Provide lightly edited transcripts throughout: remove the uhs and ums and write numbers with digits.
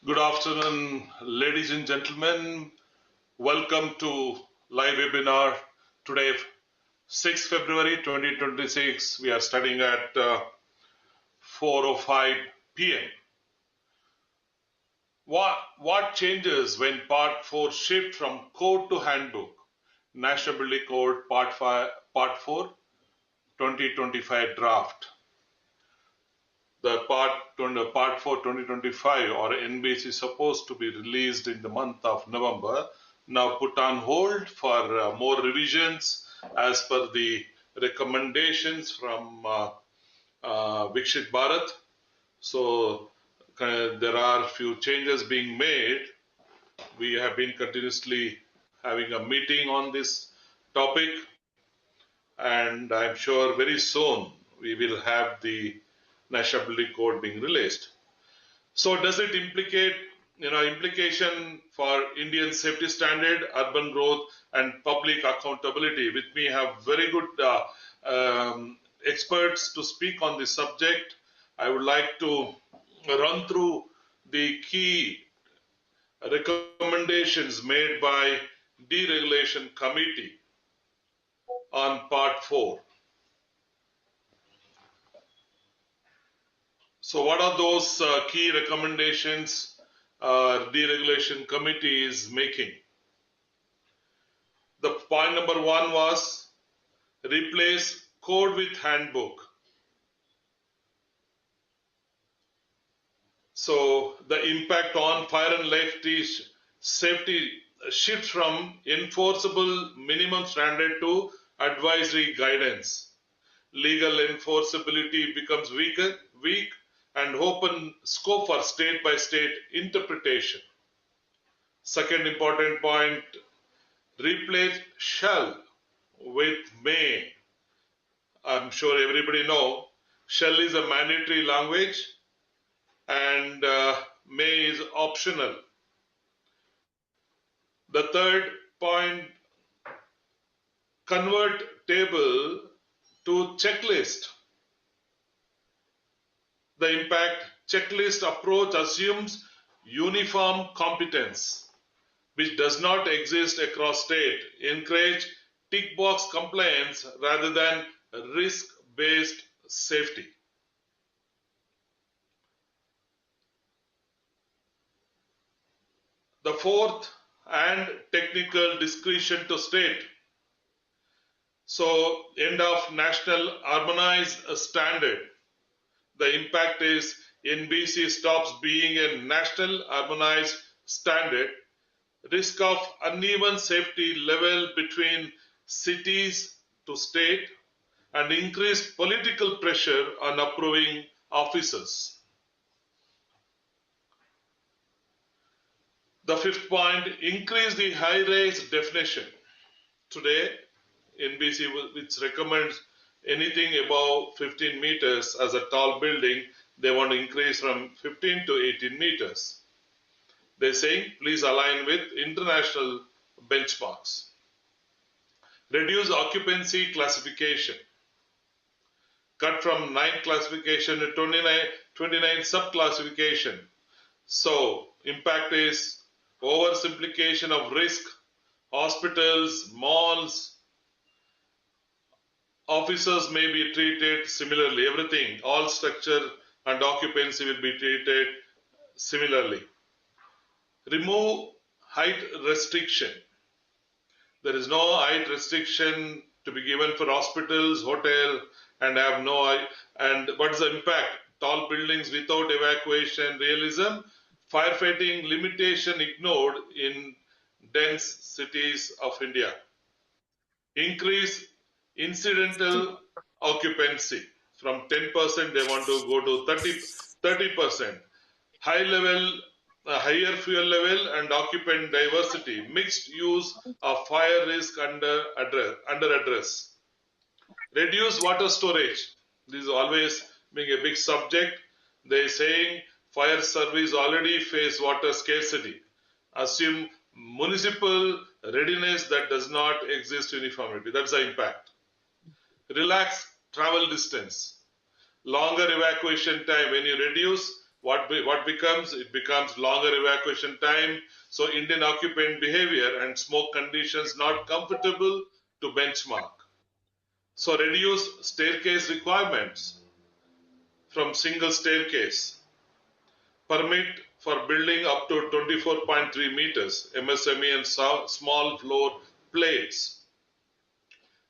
Good afternoon, ladies and gentlemen. Welcome to live webinar today, 6 February 2026. We are studying at 4:05 p.m. What changes when Part 4 shift from Code to Handbook? National Building Code Part 4 2025 draft. The Part 4 2025 or NBC is supposed to be released in the month of November, now put on hold for more revisions as per the recommendations from Vikshit Bharat. So there are few changes being made. We have been continuously having a meeting on this topic, and I'm sure very soon we will have the National Building Code being released. So does it implicate, implication for Indian safety standard, urban growth, and public accountability? With me, I have very good experts to speak on this subject. I would like to run through the key recommendations made by Deregulation Committee on Part 4. So what are those key recommendations Deregulation Committee is making? The point number 1 was replace code with handbook. So the impact on fire and life safety shifts from enforceable minimum standard to advisory guidance. Legal enforceability becomes weak and open scope for state-by-state interpretation. Second important point, replace shall with may. I'm sure everybody know shall is a mandatory language and may is optional. The third point, convert table to checklist. The impact checklist approach assumes uniform competence, which does not exist across state. Encourage tick box compliance rather than risk-based safety. The fourth, and technical discretion to state. So end of national harmonized standard. The impact is NBC stops being a national harmonized standard. Risk of uneven safety level between cities to state and increased political pressure on approving officers. The fifth point, increase the high-rise definition. Today, NBC, which recommends anything above 15 meters as a tall building, they want to increase from 15 to 18 meters. They're saying, please align with international benchmarks. Reduce occupancy classification. Cut from 9 classification to 29 sub-classification. So, impact is oversimplification of risk, hospitals, malls. Officers may be treated similarly. Everything, all structure and occupancy will be treated similarly. Remove height restriction. There is no height restriction to be given for hospitals, hotel, and have no height. And what is the impact? Tall buildings without evacuation realism. Firefighting limitation ignored in dense cities of India. Increase incidental occupancy. From 10% they want to go to 30%. Higher fuel level and occupant diversity. Mixed use of fire risk under address. Reduce water storage. This is always being a big subject. They are saying fire service already face water scarcity. Assume municipal readiness that does not exist uniformity. That's the impact. Relax travel distance. Longer evacuation time. When you reduce what becomes? It becomes longer evacuation time. So Indian occupant behavior and smoke conditions not comfortable to benchmark. So reduce staircase requirements from single staircase. Permit for building up to 24.3 meters, MSME and small floor plates.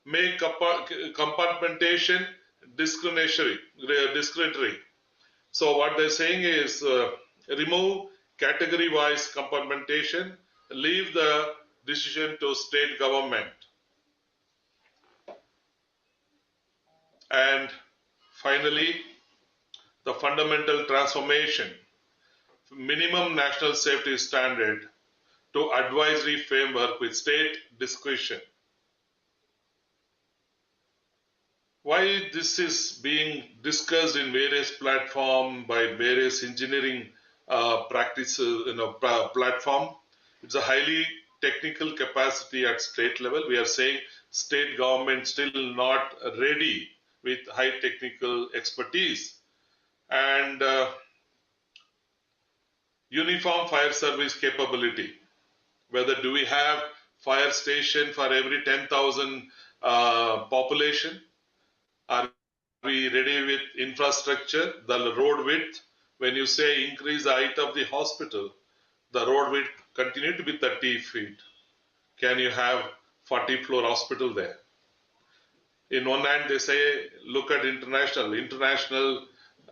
Make compartmentation discriminatory. So what they're saying is remove category-wise compartmentation, leave the decision to state government. And finally, the fundamental transformation, minimum national safety standard to advisory framework with state discretion. Why this is being discussed in various platforms by various engineering practices, platform. It's a highly technical capacity at state level. We are saying state government still not ready with high technical expertise. And uniform fire service capability. Whether do we have fire station for every 10,000 population? Are we ready with infrastructure, the road width? When you say increase the height of the hospital, the road width continue to be 30 feet. Can you have 40-floor hospital there? In one hand, they say, look at international. International,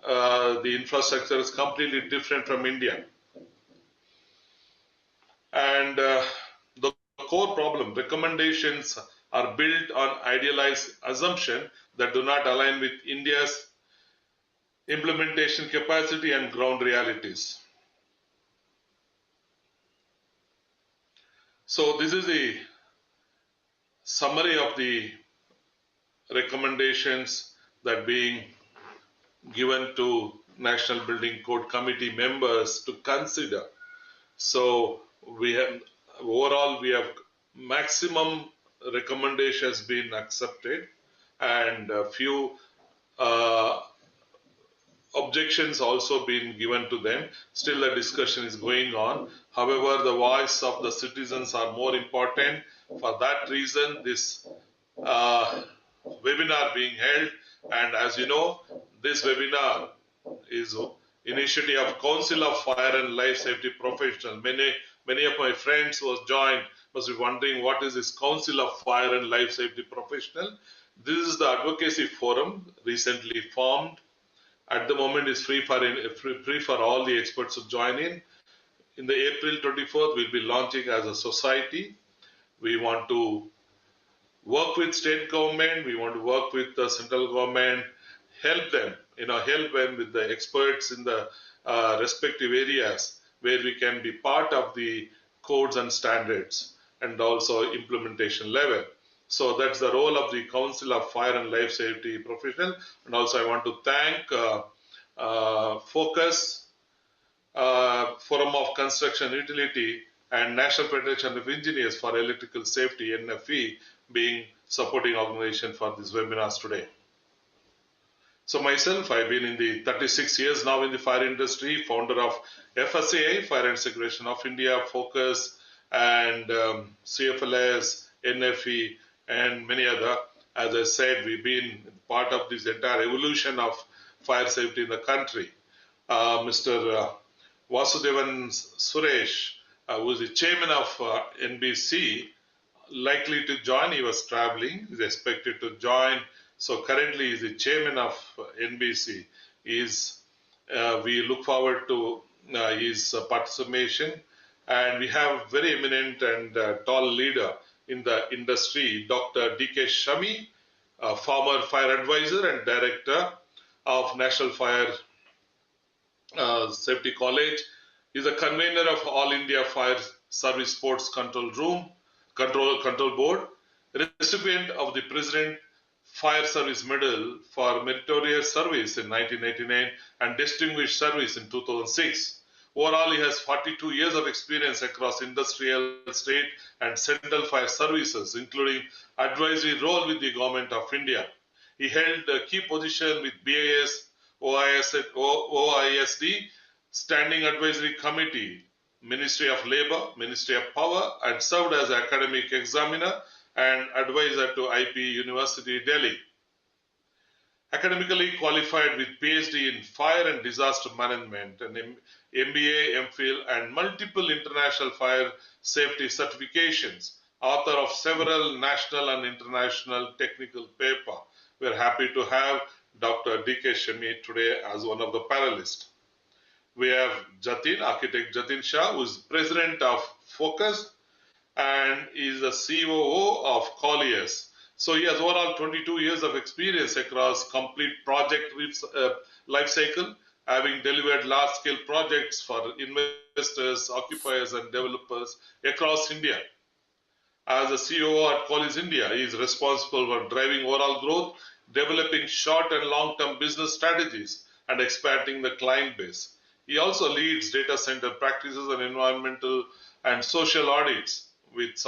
the infrastructure is completely different from India. And the core problem, recommendations are built on idealized assumption that do not align with India's implementation capacity and ground realities. So this is the summary of the recommendations that being given to National Building Code Committee members to consider. So we have overall maximum recommendations been accepted, and a few objections also been given to them. Still the discussion is going on. However, the voice of the citizens are more important. For that reason, this webinar being held, and as you know, this webinar is initiative of Council of Fire and Life Safety Professionals. Many of my friends who have joined must be wondering what is this Council of Fire and Life Safety Professional. This is the advocacy forum recently formed. At the moment, is free for all the experts to join in. In the April 24th, we'll be launching as a society. We want to work with state government. We want to work with the central government, help them with the experts in the respective areas where we can be part of the codes and standards and also implementation level. So that's the role of the Council of Fire and Life Safety Professional. And also I want to thank Focus, Forum of Construction Utility, and National Federation of Engineers for Electrical Safety, NFE, being supporting organization for these webinars today. So myself, I've been in the 36 years now in the fire industry, founder of FSAI, Fire and Segregation of India, Focus, and CFLS, NFE, and many other. As I said, we've been part of this entire evolution of fire safety in the country. Mr. Vasudevan Suresh, who is the chairman of NBC, likely to join. He was traveling, is expected to join. So currently he is the chairman of NBC. We look forward to his participation, and we have very eminent and tall leader in the industry, Dr. D.K. Shami, former fire advisor and director of National Fire Safety College. He is a convener of All India Fire Service Sports Control Board, recipient of the President Fire Service Medal for meritorious service in 1989 and distinguished service in 2006. Overall, he has 42 years of experience across industrial, state, and central fire services, including advisory role with the Government of India. He held a key position with BIS, OISD, Standing Advisory Committee, Ministry of Labor, Ministry of Power, and served as academic examiner and advisor to IP University, Delhi. Academically qualified with PhD in Fire and Disaster Management, and MBA, MPhil, and multiple international fire safety certifications, author of several national and international technical papers. We are happy to have Dr. D.K. Shami today as one of the panelists. We have Jatin, architect Jatin Shah, who is president of Focus and is the COO of Colliers. So he has overall 22 years of experience across complete project life cycle, having delivered large-scale projects for investors, occupiers, and developers across India. As a COO at Colliers India, he is responsible for driving overall growth, developing short and long-term business strategies, and expanding the client base. He also leads data center practices and environmental and social audits with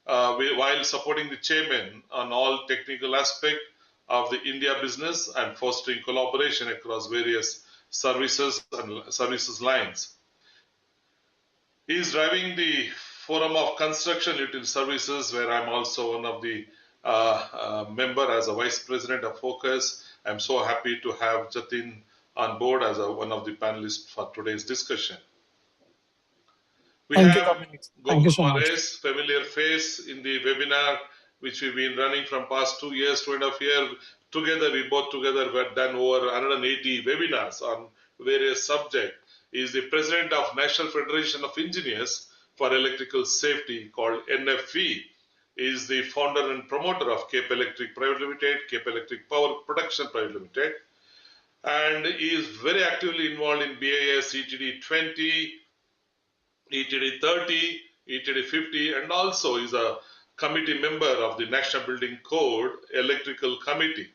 while supporting the chairman on all technical aspects of the India business and fostering collaboration across various services and services lines. He is driving the Forum of Construction Utility Services, where I'm also one of the member as a vice president of Focus. I'm so happy to have Jatin on board as one of the panelists for today's discussion. We Thank you, have Dominic. Thank you so much. Mares, familiar face in the webinar, which we've been running from past 2 years, 2.5 years. Together, we both together have done over 180 webinars on various subjects. He is the president of National Federation of Engineers for Electrical Safety, called NFE. He is the founder and promoter of Cape Electric Private Limited, Cape Electric Power Production Private Limited. And he is very actively involved in BIS, ETD 20, ETD 30, ETD 50, and also is a committee member of the National Building Code Electrical Committee.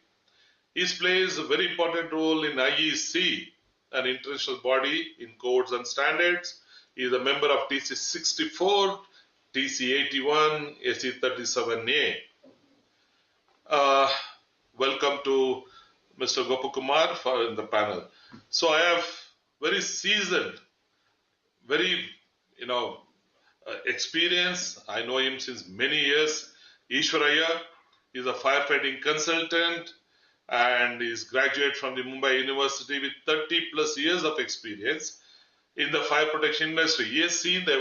He plays a very important role in IEC, an international body in codes and standards. He is a member of TC 64, TC 81, AC 37A. Welcome to Mr. Gopakumar in the panel. So I have very seasoned, very experience. I know him since many years. Ishwaraya is a firefighting consultant and is graduate from the Mumbai University with 30 plus years of experience in the fire protection industry. He has seen the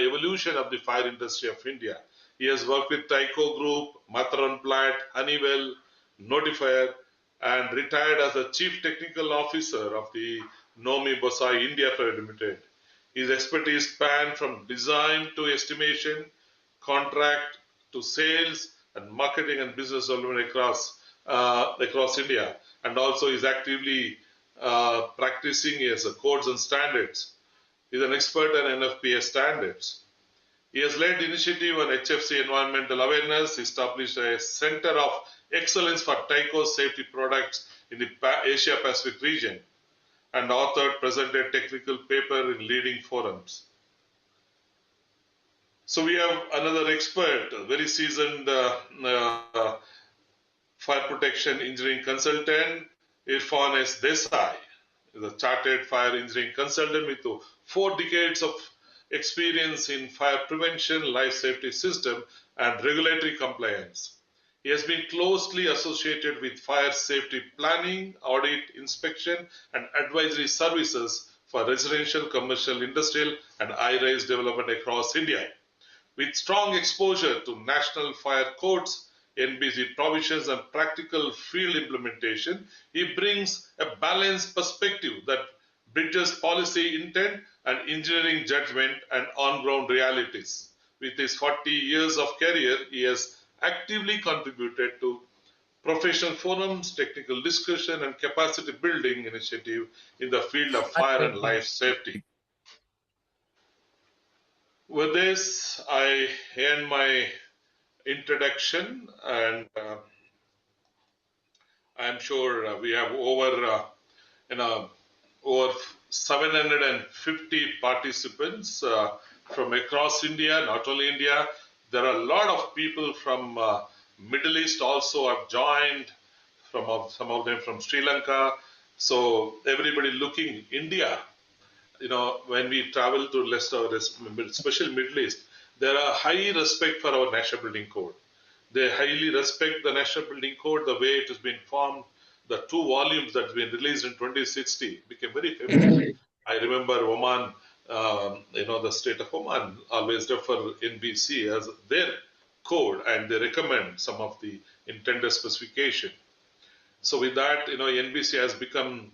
evolution of the fire industry of India. He has worked with Tyco Group, Matharan Plant, Honeywell, Notifier, and retired as the Chief Technical Officer of the Nomi Bosai India Private Limited. His expertise span from design to estimation, contract to sales, and marketing and business development across India, and also is actively practicing as a codes and standards. He is an expert on NFPA standards. He has led the initiative on HFC environmental awareness, established a Center of Excellence for Tyco safety products in the Asia Pacific region, and authored, presented technical paper in leading forums. So we have another expert, a very seasoned fire protection engineering consultant, Irfan S. Desai, is a chartered fire engineering consultant with 4 decades of experience in fire prevention, life safety system, and regulatory compliance. He has been closely associated with fire safety planning, audit, inspection, and advisory services for residential, commercial, industrial, and high-rise development across India. With strong exposure to national fire codes, NBC provisions, and practical field implementation, he brings a balanced perspective that bridges policy intent and engineering judgment and on-ground realities. With his 40 years of career, he has actively contributed to professional forums, technical discussion, and capacity building initiative in the field of fire and life safety. With this, I end my introduction, and I'm sure we have over 750 participants from across India, not only India. There are a lot of people from Middle East also have joined, some of them from Sri Lanka. So everybody looking India when we travel to especially Middle East, there are high respect for our national building code. They highly respect the national building code, the way it has been formed. The 2 volumes that have been released in 2060 became very famous. I remember Oman, the state of Oman always refer NBC as their code, and they recommend some of the intended specification. So with that, NBC has become,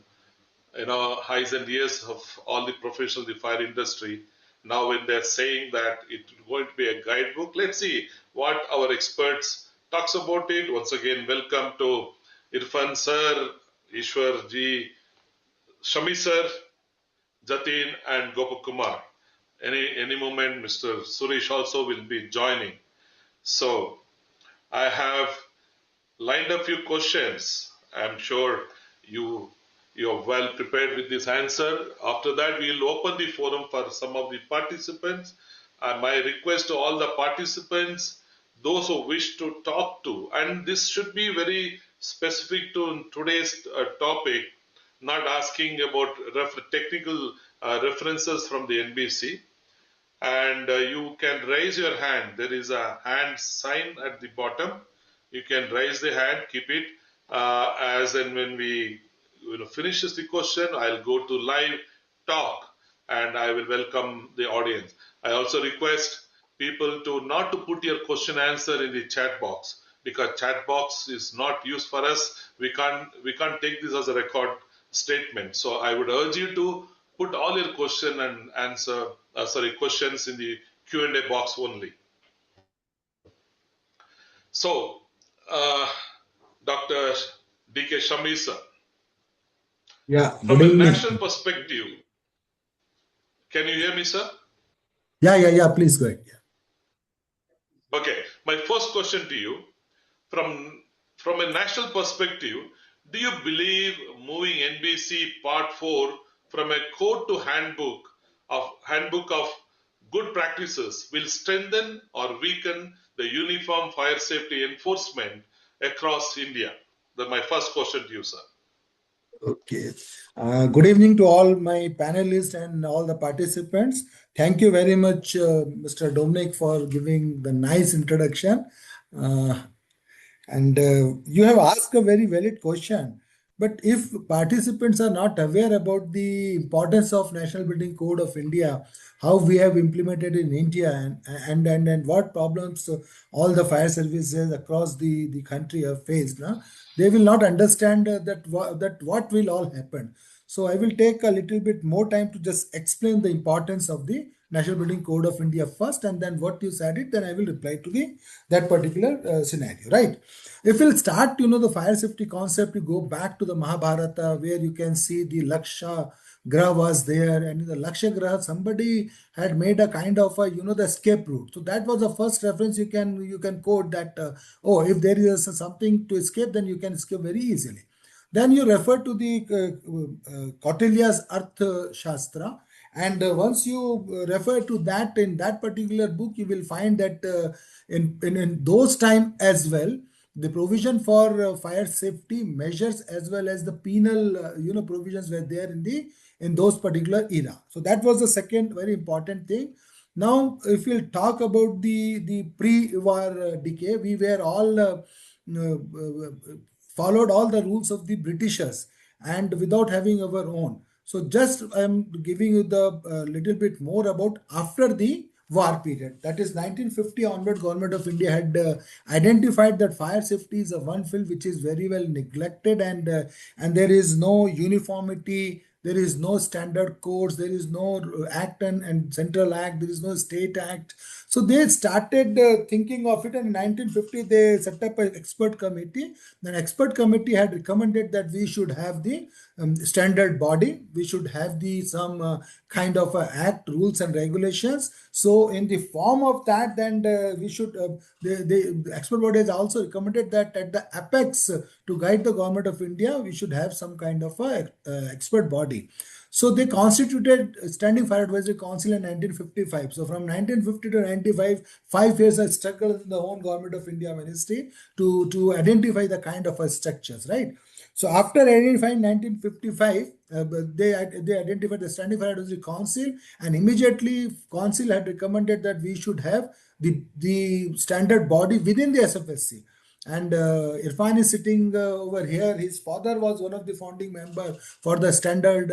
highs and years of all the professionals in the fire industry. Now when they're saying that it's going to be a guidebook, let's see what our experts talks about it. Once again, welcome to Irfan sir, Ishwar ji, Shami sir, Jatin and Gopakumar. Any moment, Mr. Suresh also will be joining. So I have lined up few questions. I'm sure you're well prepared with this answer. After that, we'll open the forum for some of the participants. My request to all the participants, those who wish to talk to, and this should be very specific to today's topic, not asking about technical references from the NBC. And you can raise your hand. There is a hand sign at the bottom. You can raise the hand, keep it, as and when we finishes the question, I'll go to live talk and I will welcome the audience. I also request people to not to put your question answer in the chat box, because chat box is not used for us. We can't take this as a record statement. So I would urge you to put all your question and answer questions in the Q&A box only. So Dr. D.K. Shami sir, yeah, from a national perspective, can you hear me, sir? Yeah. Please go ahead. Yeah. Okay. My first question to you, from a national perspective, do you believe moving NBC Part 4 from a code to handbook of good practices will strengthen or weaken the uniform fire safety enforcement across India? That's my first question to you, sir. Okay. Good evening to all my panelists and all the participants. Thank you very much, Mr. Dominic, for giving the nice introduction. And you have asked a very valid question. But if participants are not aware about the importance of National Building Code of India, how we have implemented in India, and what problems all the fire services across the country have faced, they will not understand that what will all happen. So I will take a little bit more time to just explain the importance of the National Building Code of India first, and then what you said it, then I will reply to that particular scenario, right? If we'll start, the fire safety concept, you go back to the Mahabharata, where you can see the Laksha Graha was there, and in the Laksha Graha, somebody had made a kind of the escape route. So that was the first reference you can quote that, if there is something to escape, then you can escape very easily. Then you refer to the Kautilya's Arth Shastra. And once you refer to that in that particular book, you will find that in those time as well, the provision for fire safety measures as well as the penal provisions were there in those particular era. So that was the second very important thing. Now, if we'll talk about the pre-war decay, we were all followed all the rules of the Britishers and without having our own. So just I'm giving you the little bit more about after the war period. That is 1950 onward, Government of India had identified that fire safety is a one field which is very well neglected, and there is no uniformity. There is no standard codes. There is no act and central act. There is no state act. So they started thinking of it, and in 1950 they set up an expert committee. The expert committee had recommended that we should have the standard body. We should have some kind of act, rules and regulations. So in the form of that, then we should, the expert body has also recommended that at the apex to guide the Government of India, we should have some kind of expert body. So they constituted Standing Fire Advisory Council in 1955. So from 1950 to 95, 5 years I struggled in the own Government of India Ministry to identify the kind of structures, right? So after identifying 1955, they identified the Standing Fire Advisory Council, and immediately Council had recommended that we should have the standard body within the SFSC. And Irfan is sitting over here. His father was one of the founding members for the standard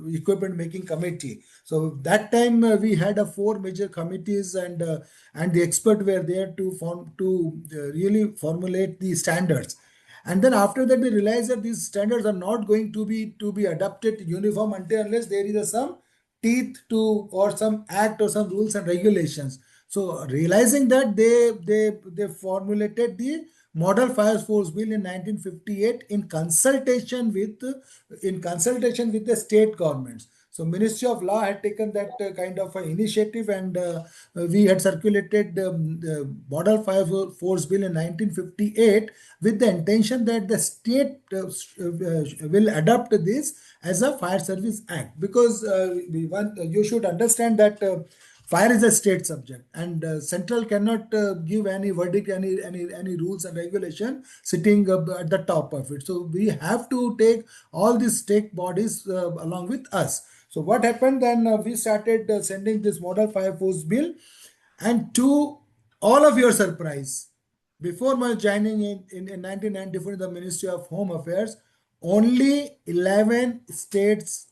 equipment making committee. So that time we had four major committees, and the experts were there to really formulate the standards. And then after that, we realized that these standards are not going to be adopted uniform until unless there is some teeth to, or some act or some rules and regulations. So realizing that, they formulated the Model Fire Force Bill in 1958 in consultation with the state governments. So Ministry of Law had taken that kind of initiative, and we had circulated the Model Fire Force Bill in 1958 with the intention that the state will adopt this as a Fire Service Act, because you should understand that fire is a state subject, and central cannot give any verdict, any rules and regulation sitting at the top of it. So we have to take all these state bodies along with us. So what happened then? We started sending this Model Fire Force Bill, and to all of your surprise, before my joining in 1994 in the Ministry of Home Affairs, only 11 states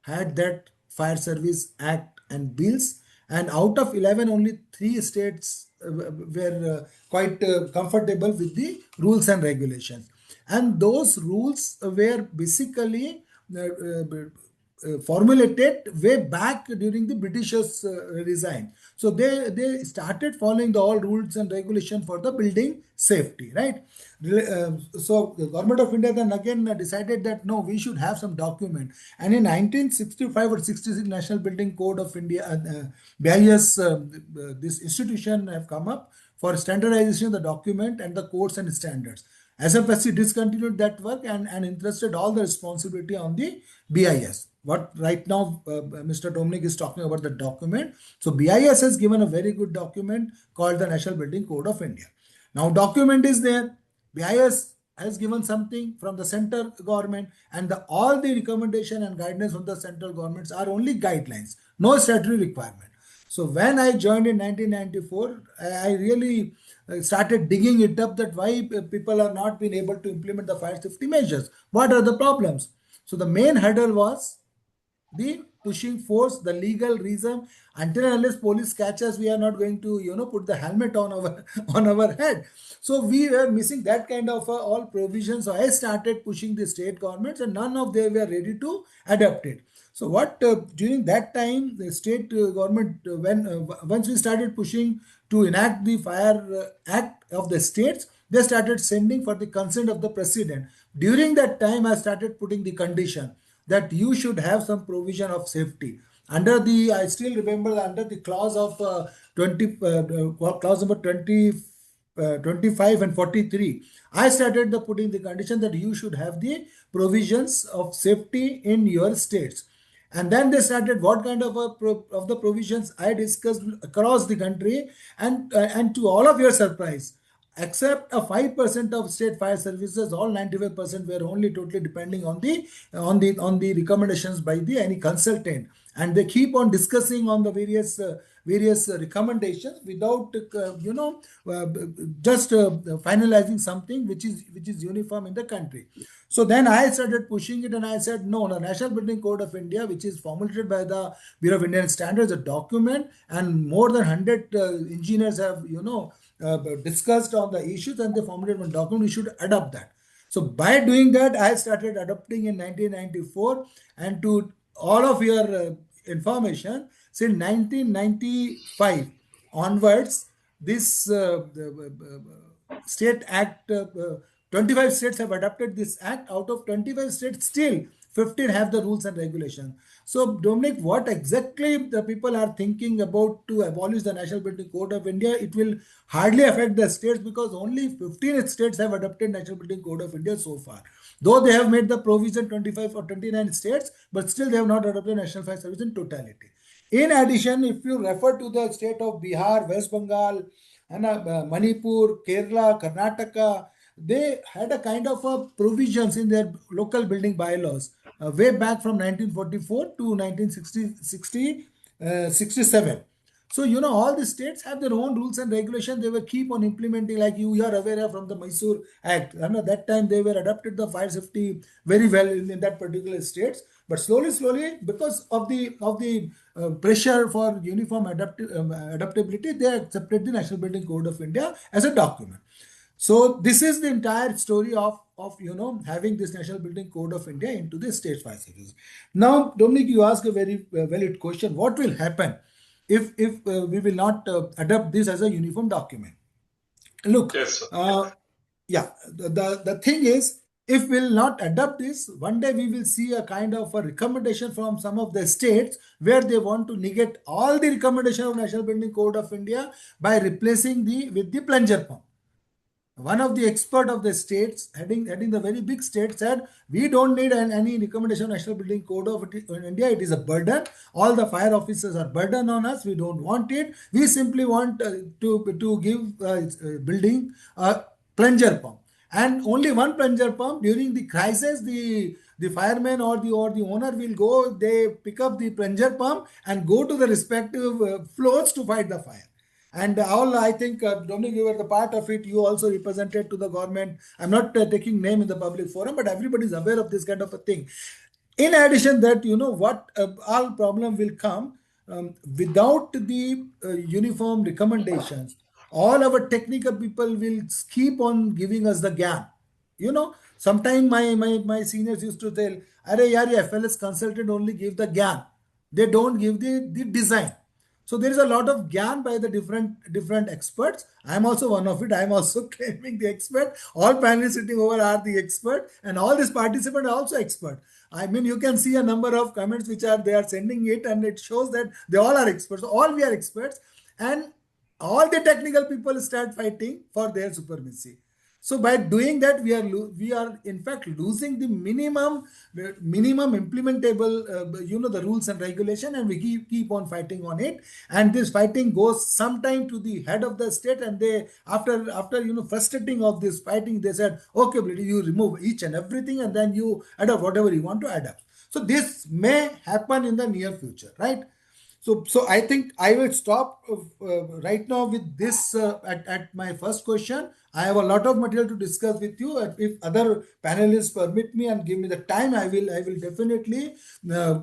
had that Fire Service Act and bills, and out of 11, only 3 states were quite comfortable with the rules and regulations. And those rules were basically formulated way back during the Britishers resign. So they started following the all rules and regulation for the building safety, right? So the government of India then again decided that no, we should have some document. And in 1965 or 66, National Building Code of India, BIS, this institution have come up for standardization of the document and the codes and standards. SFSC discontinued that work and entrusted all the responsibility on the BIS. What right now Mr. Dominic is talking about the document. So BIS has given a very good document called the National Building Code of India. Now document is there. BIS has given something from the central government, and all the recommendation and guidance from the central governments are only guidelines, no statutory requirement. So when I joined in 1994, I really started digging it up that why people are not being able to implement the fire safety measures. What are the problems? So the main hurdle was the pushing force, the legal reason. Until and unless police catch us, we are not going to put the helmet on our on our head. So we were missing that kind of all provisions. So I started pushing the state governments, and none of them were ready to adapt it. So what during that time the state government, when once we started pushing to enact the Fire Act of the states, they started sending for the consent of the president. During that time, I started putting the condition that you should have some provision of safety under the. I still remember under the clause of 20 clause number 20. 25 and 43, I started putting the condition that you should have the provisions of safety in your states. And then they started what kind of of the provisions I discussed across the country, and to all of your surprise, except a 5% of state fire services, all 95% were only totally depending on the recommendations by the any consultant, and they keep on discussing on the various recommendations without just finalizing something which is uniform in the country. So then I started pushing it, and I said no, the National Building Code of India, which is formulated by the Bureau of Indian Standards, a document, and more than 100 engineers have discussed on the issues, and they formulated one document. We should adopt that. So by doing that, I started adopting in 1994, and to all of your information, since 1995 onwards, this state act, 25 states have adopted this act. Out of 25 states, still 15 have the rules and regulations. So Dominic, what exactly the people are thinking about to abolish the National Building Code of India? It will hardly affect the states, because only 15 states have adopted National Building Code of India so far. Though they have made the provision 25 or 29 states, but still they have not adopted National Fire Service in totality. In addition, if you refer to the state of Bihar, West Bengal, and Manipur, Kerala, Karnataka, they had a kind of a provisions in their local building bylaws way back from 1944 to 1967. So, all the states have their own rules and regulations. They will keep on implementing, like you are aware of from the Mysore Act. That time they were adopted the fire safety very well in that particular states. But slowly, because of the pressure for uniform adaptability, they accepted the National Building Code of India as a document. So this is the entire story of having this National Building Code of India into the state fire services. Now, Dominic, you ask a very valid question. What will happen if we will not adopt this as a uniform document? Look, Yes, sir. yeah, the thing is, if we'll not adopt this, one day we will see a kind of a recommendation from some of the states where they want to negate all the recommendation of National Building Code of India by replacing the with the plunger pump. One of the expert of the states, heading the very big state, said we don't need any recommendation of National Building Code of India. It is a burden. All the fire officers are burden on us. We don't want it. We simply want to give building a plunger pump, and only one plunger pump during the crisis. The fireman or the owner will go. They pick up the plunger pump and go to the respective floors to fight the fire. And all, I think, Dominic, you were the part of it. You also represented to the government. I'm not taking name in the public forum, but everybody is aware of this kind of a thing. In addition, that what all problem will come without the uniform recommendations. All our technical people will keep on giving us the gap. Sometimes my seniors used to tell, "Arey yaar, ye FLS consultant only give the gap. They don't give the design." So there is a lot of gyan by the different experts. I am also one of it. I am also claiming the expert. All panelists sitting over are the expert, and all these participants are also expert. I mean, you can see a number of comments which they are sending it, and it shows that they all are experts. So all we are experts, and all the technical people start fighting for their supremacy. So by doing that, we are in fact losing the minimum implementable the rules and regulation, and we keep on fighting on it. And this fighting goes sometime to the head of the state, and they after frustrating of this fighting, they said, okay, you remove each and everything, and then you adopt whatever you want to adopt. So this may happen in the near future, right? So I think I will stop right now with this at my first question. I have a lot of material to discuss with you. If other panelists permit me and give me the time, I will definitely uh,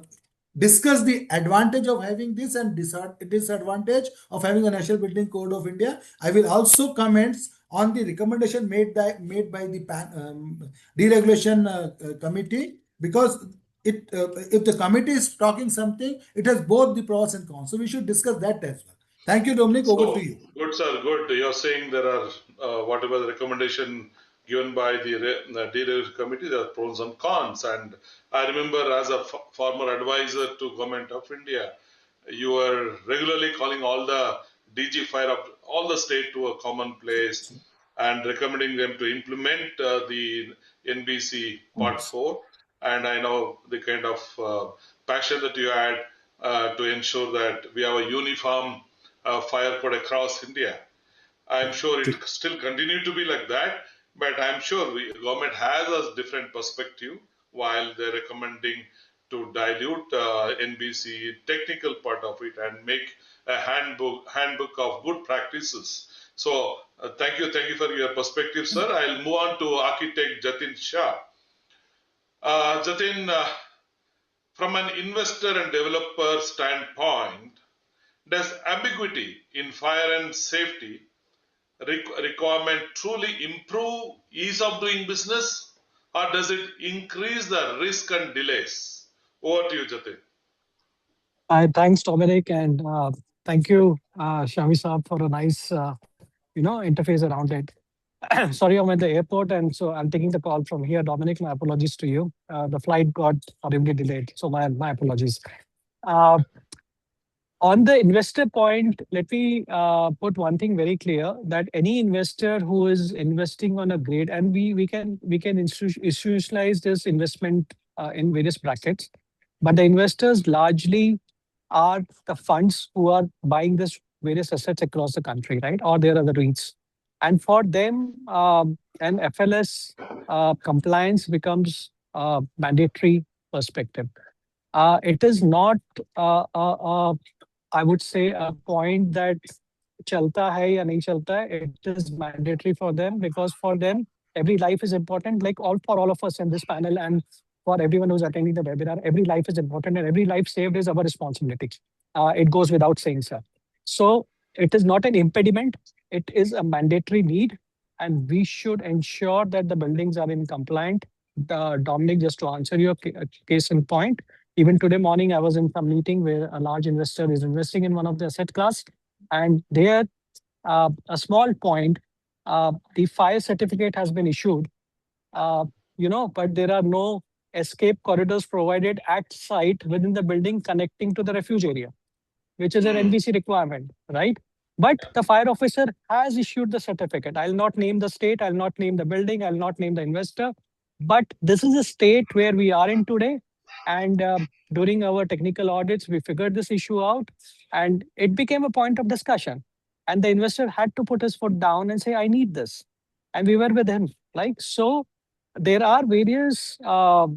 discuss the advantage of having this and disadvantage of having a National Building Code of India. I will also comments on the recommendation made by the deregulation committee, because if the committee is talking something, it has both the pros and cons. So we should discuss that as well. Thank you, Dominic. Over to So you. good, sir. Good. You're saying there are whatever the recommendation given by the deregulation committee, there are pros and cons. And I remember as a former advisor to Government of India, you were regularly calling all the DG fire of all the state to a common place and recommending them to implement the NBC Part 4. And I know the kind of passion that you had to ensure that we have a uniform fire code across India. I'm sure it still continue to be like that, but I'm sure government has a different perspective while they're recommending to dilute NBC technical part of it and make a handbook of good practices. So thank you for your perspective, sir. I'll move on to architect Jatin Shah. Jatin, from an investor and developer standpoint, does ambiguity in fire and safety requirement truly improve ease of doing business, or does it increase the risk and delays? Over to you, Jatin. Thanks, Dominic, and thank you, Shami Saab, for a nice, interface around it. Sorry, I'm at the airport, and so I'm taking the call from here. Dominic, my apologies to you. The flight got horribly delayed, so my apologies. Uh, on the investor point, let me put one thing very clear, that any investor who is investing on a grade, and we can institutionalize this investment in various brackets, but the investors largely are the funds who are buying this various assets across the country, right? Or there are the REITs. And for them, an FLS compliance becomes mandatory perspective. It is not, I would say, a point that chalta hai ya nahi chalta hai. It is mandatory for them, because for them, every life is important, like for all of us in this panel, and for everyone who's attending the webinar, every life is important, and every life saved is our responsibility. It goes without saying, sir. So it is not an impediment, it is a mandatory need, and we should ensure that the buildings are in compliant. Dominic, just to answer your case in point, even today morning, I was in some meeting where a large investor is investing in one of the asset class, and there, a small point, the fire certificate has been issued, uh, but there are no escape corridors provided at site within the building connecting to the refuge area, which is an NBC requirement, right? But the fire officer has issued the certificate. I'll not name the state, I'll not name the building, I'll not name the investor. But this is a state where we are in today. And during our technical audits, we figured this issue out, and it became a point of discussion. And the investor had to put his foot down and say, I need this. And we were with him. Like, so there are various, uh,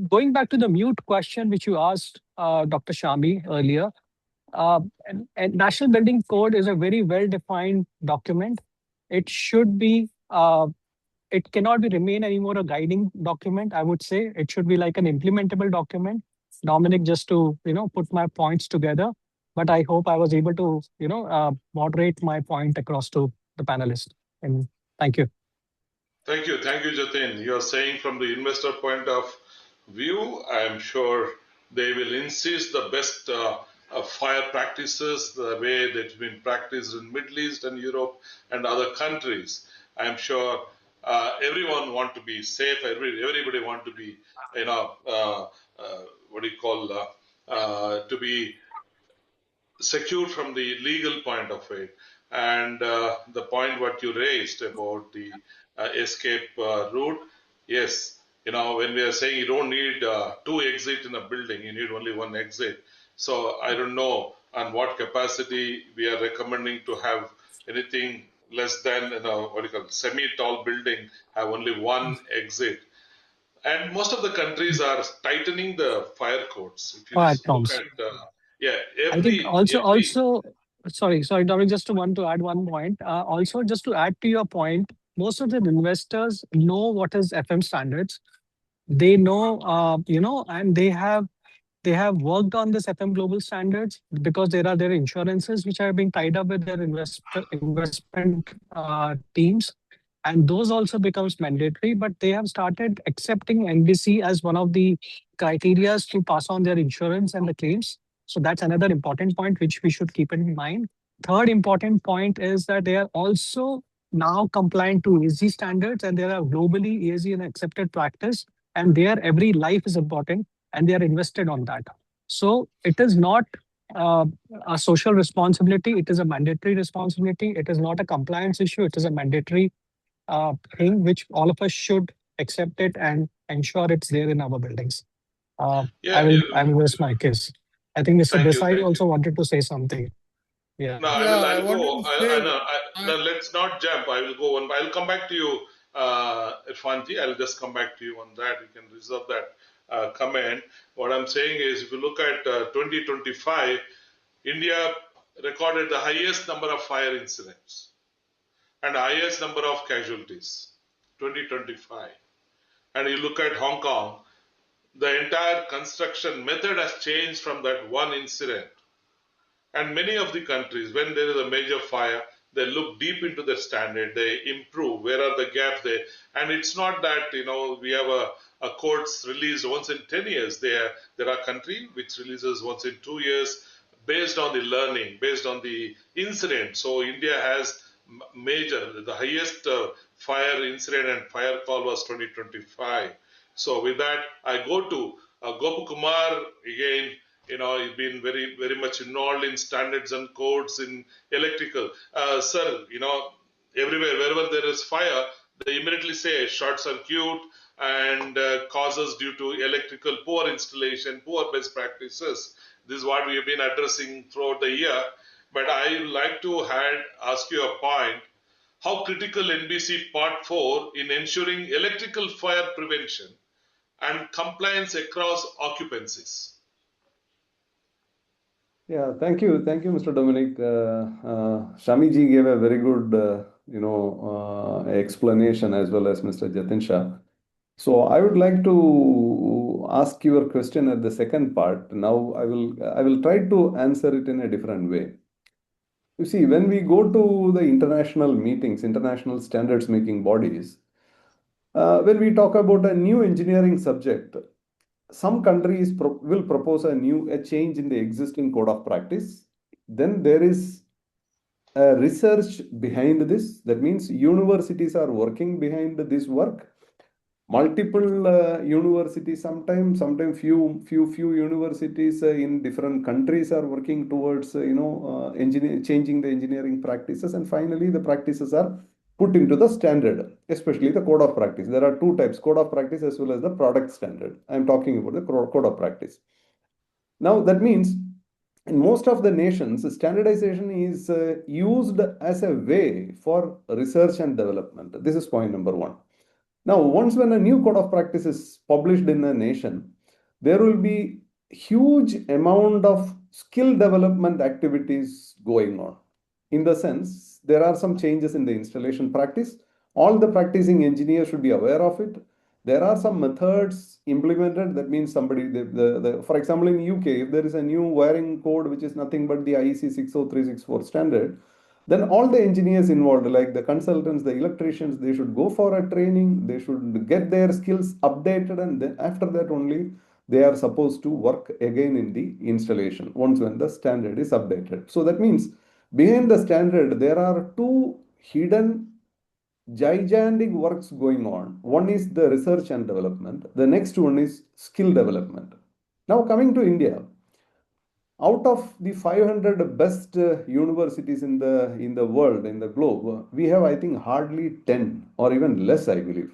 going back to the mute question which you asked, Dr. Shami, earlier, and National Building Code is a very well-defined document. It should be, it cannot be remain anymore a guiding document. I would say it should be like an implementable document. Dominic, just to put my points together, but I hope I was able to moderate my point across to the panelists. And thank you. Thank you, Jatin. You are saying from the investor point of view, I am sure they will insist the best fire practices, the way that's been practiced in Middle East and Europe and other countries. I am sure everyone want to be safe. Everybody want to be, what do you call, to be secured from the legal point of it. And the point what you raised about the escape route, yes, when we are saying you don't need two exits in a building, you need only one exit. So I don't know on what capacity we are recommending to have anything less than, what do you call, semi-tall building have only one exit. And most of the countries are tightening the fire codes. If you Fire look norms. at, yeah, I think also, sorry, Dominic, just to want to add one point. Also, just to add to your point, most of the investors know what is FM standards. They know, and they have worked on this FM global standards, because there are their insurances which are being tied up with their investment teams, and those also becomes mandatory. But they have started accepting NBC as one of the criterias to pass on their insurance and the claims. So that's another important point which we should keep in mind. Third important point is that they are also now compliant to ESG standards, and they are globally ESG an accepted practice, and there every life is important, and they are invested on that. So it is not uh, a social responsibility, it is a mandatory responsibility. It is not a compliance issue, it is a mandatory thing which all of us should accept it and ensure it's there in our buildings. yeah, I will rest my case. I think Mr. thank you, Desai thank you. also wanted to say something. Yeah. No, Yeah, I I'll wanted go. to say, No, let's not jump. I will go on. I'll come back to you, Irfanji. I'll just come back to you on that. You can reserve that comment. What I'm saying is, if you look at 2025, India recorded the highest number of fire incidents and highest number of casualties, 2025. And you look at Hong Kong, the entire construction method has changed from that one incident. And many of the countries, when there is a major fire, they look deep into the standard, they improve, where are the gaps there. And it's not that, we have a courts released once in 10 years. There are countries which releases once in 2 years based on the learning, based on the incident. So India has the highest fire incident and fire call was 2025. So with that, I go to Gopu Kumar again. He's been very, very much involved in standards and codes in electrical. Sir, everywhere, wherever there is fire, they immediately say short circuit and causes due to electrical poor installation, poor best practices. This is what we have been addressing throughout the year. but I would like to ask you a point. How critical NBC Part 4 in ensuring electrical fire prevention and compliance across occupancies? Yeah, thank you, Mr. Dominic. Shami ji gave a very good, explanation as well as Mr. Jatin Shah. So I would like to ask your question at the second part. Now I will try to answer it in a different way. You see, when we go to the international meetings, international standards making bodies, when we talk about a new engineering subject, some countries will propose a change in the existing code of practice. Then there is research behind this. That means universities are working behind this work. Multiple universities, sometimes few universities in different countries are working towards changing the engineering practices, and finally the practices are put into the standard, especially the code of practice. There are two types: code of practice as well as the product standard. I am talking about the code of practice. Now that means in most of the nations, standardization is used as a way for research and development. This is point number one. Now, once when a new code of practice is published in a nation, there will be huge amount of skill development activities going on. In the sense, there are some changes in the installation practice. All the practicing engineers should be aware of it. There are some methods implemented. That means somebody, for example, in UK, if there is a new wiring code which is nothing but the IEC 60364 standard, then all the engineers involved, like the consultants, the electricians, they should go for a training. They should get their skills updated, and then after that only they are supposed to work again in the installation once when the standard is updated. So that means behind the standard there are two hidden gigantic works going on. One is the research and development. The next one is skill development. Now coming to India, out of the 500 best universities in the world, in the globe, we have, I think, hardly 10 or even less, I believe.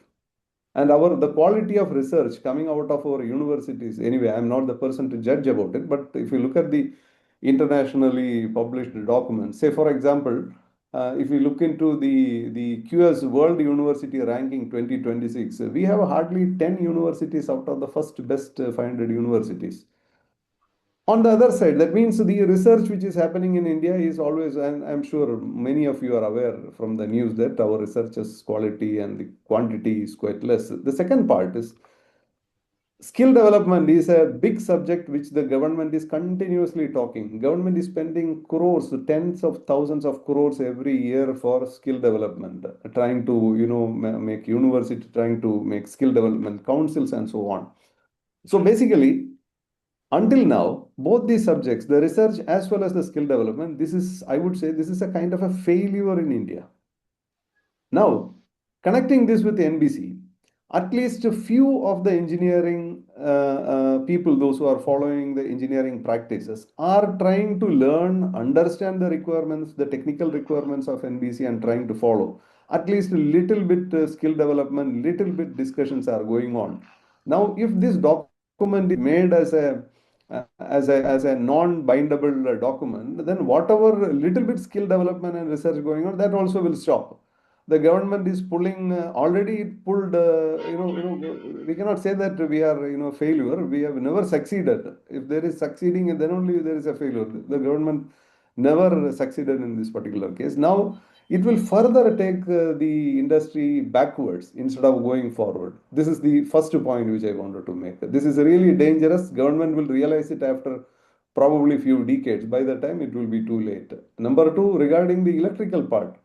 And the quality of research coming out of our universities, anyway, I'm not the person to judge about it, but if you look at the internationally published documents, say for example, if you look into the QS World University Ranking 2026, we have hardly 10 universities out of the first best 500 universities. On the other side, that means the research which is happening in India is always, and I'm sure many of you are aware from the news that our research's quality and the quantity is quite less. The second part is skill development is a big subject which the government is continuously talking. Government is spending crores, tens of thousands of crores every year for skill development, trying to, make university, trying to make skill development councils and so on. So basically, until now, both these subjects, the research as well as the skill development, I would say, this is a kind of a failure in India. Now, connecting this with NBC, at least a few of the engineering people, those who are following the engineering practices, are trying to learn, understand the requirements, the technical requirements of NBC, and trying to follow. At least a little bit skill development, little bit discussions are going on. Now, if this document is made as a non-bindable document, then whatever little bit skill development and research going on, that also will stop. The government is pulling, already pulled, we cannot say that we are, failure. We have never succeeded. If there is succeeding, then only there is a failure. The government never succeeded in this particular case. Now, it will further take the industry backwards instead of going forward. This is the first point which I wanted to make. This is really dangerous. Government will realize it after probably few decades. By the time it will be too late. Number two, regarding the electrical part.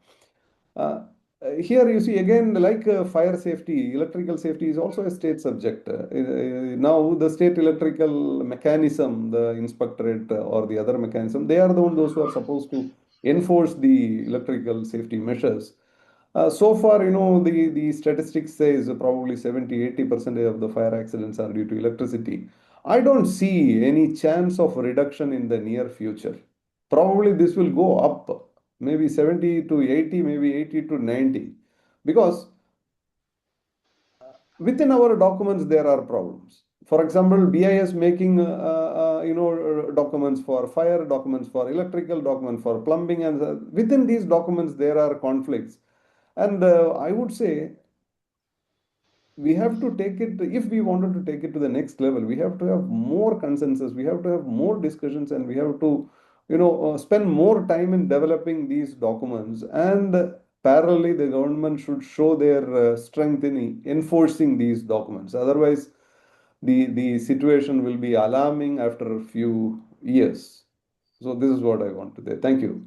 Here you see again, like fire safety, electrical safety is also a state subject. Now the state electrical mechanism, the inspectorate or the other mechanism, they are those who are supposed to enforce the electrical safety measures. So far, the statistics says probably 70-80% of the fire accidents are due to electricity. I don't see any chance of reduction in the near future. Probably this will go up, maybe 70 to 80, maybe 80 to 90, because within our documents there are problems. For example, BIS making documents for fire, documents for electrical, documents for plumbing, and within these documents there are conflicts. And I would say we have to take it, if we wanted to take it to the next level, we have to have more consensus, we have to have more discussions, and we have to spend more time in developing these documents. And parallelly, the government should show their strength in enforcing these documents. Otherwise, the situation will be alarming after a few years. So this is what I want to say. Thank you.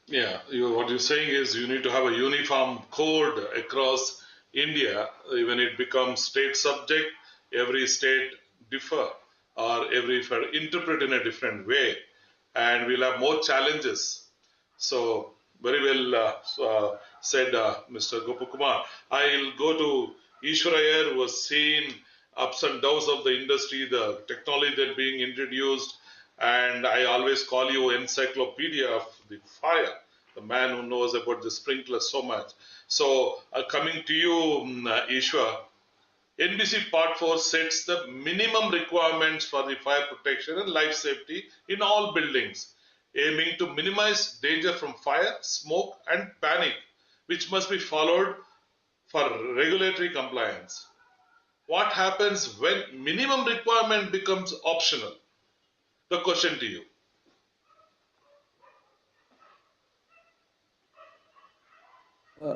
Yeah, what you're saying is you need to have a uniform code across India. When it becomes state subject, every state differ or every interpret in a different way, and we'll have more challenges. So very well said, Mr. Gopakumar. I'll go to Ishwaraya, who has seen ups and downs of the industry, the technology that being introduced, and I always call you encyclopedia of the fire, the man who knows about the sprinkler so much. So coming to you, Ishwar, NBC Part 4 sets the minimum requirements for the fire protection and life safety in all buildings, aiming to minimize danger from fire, smoke, and panic, which must be followed for regulatory compliance. What happens when minimum requirement becomes optional? The question to you.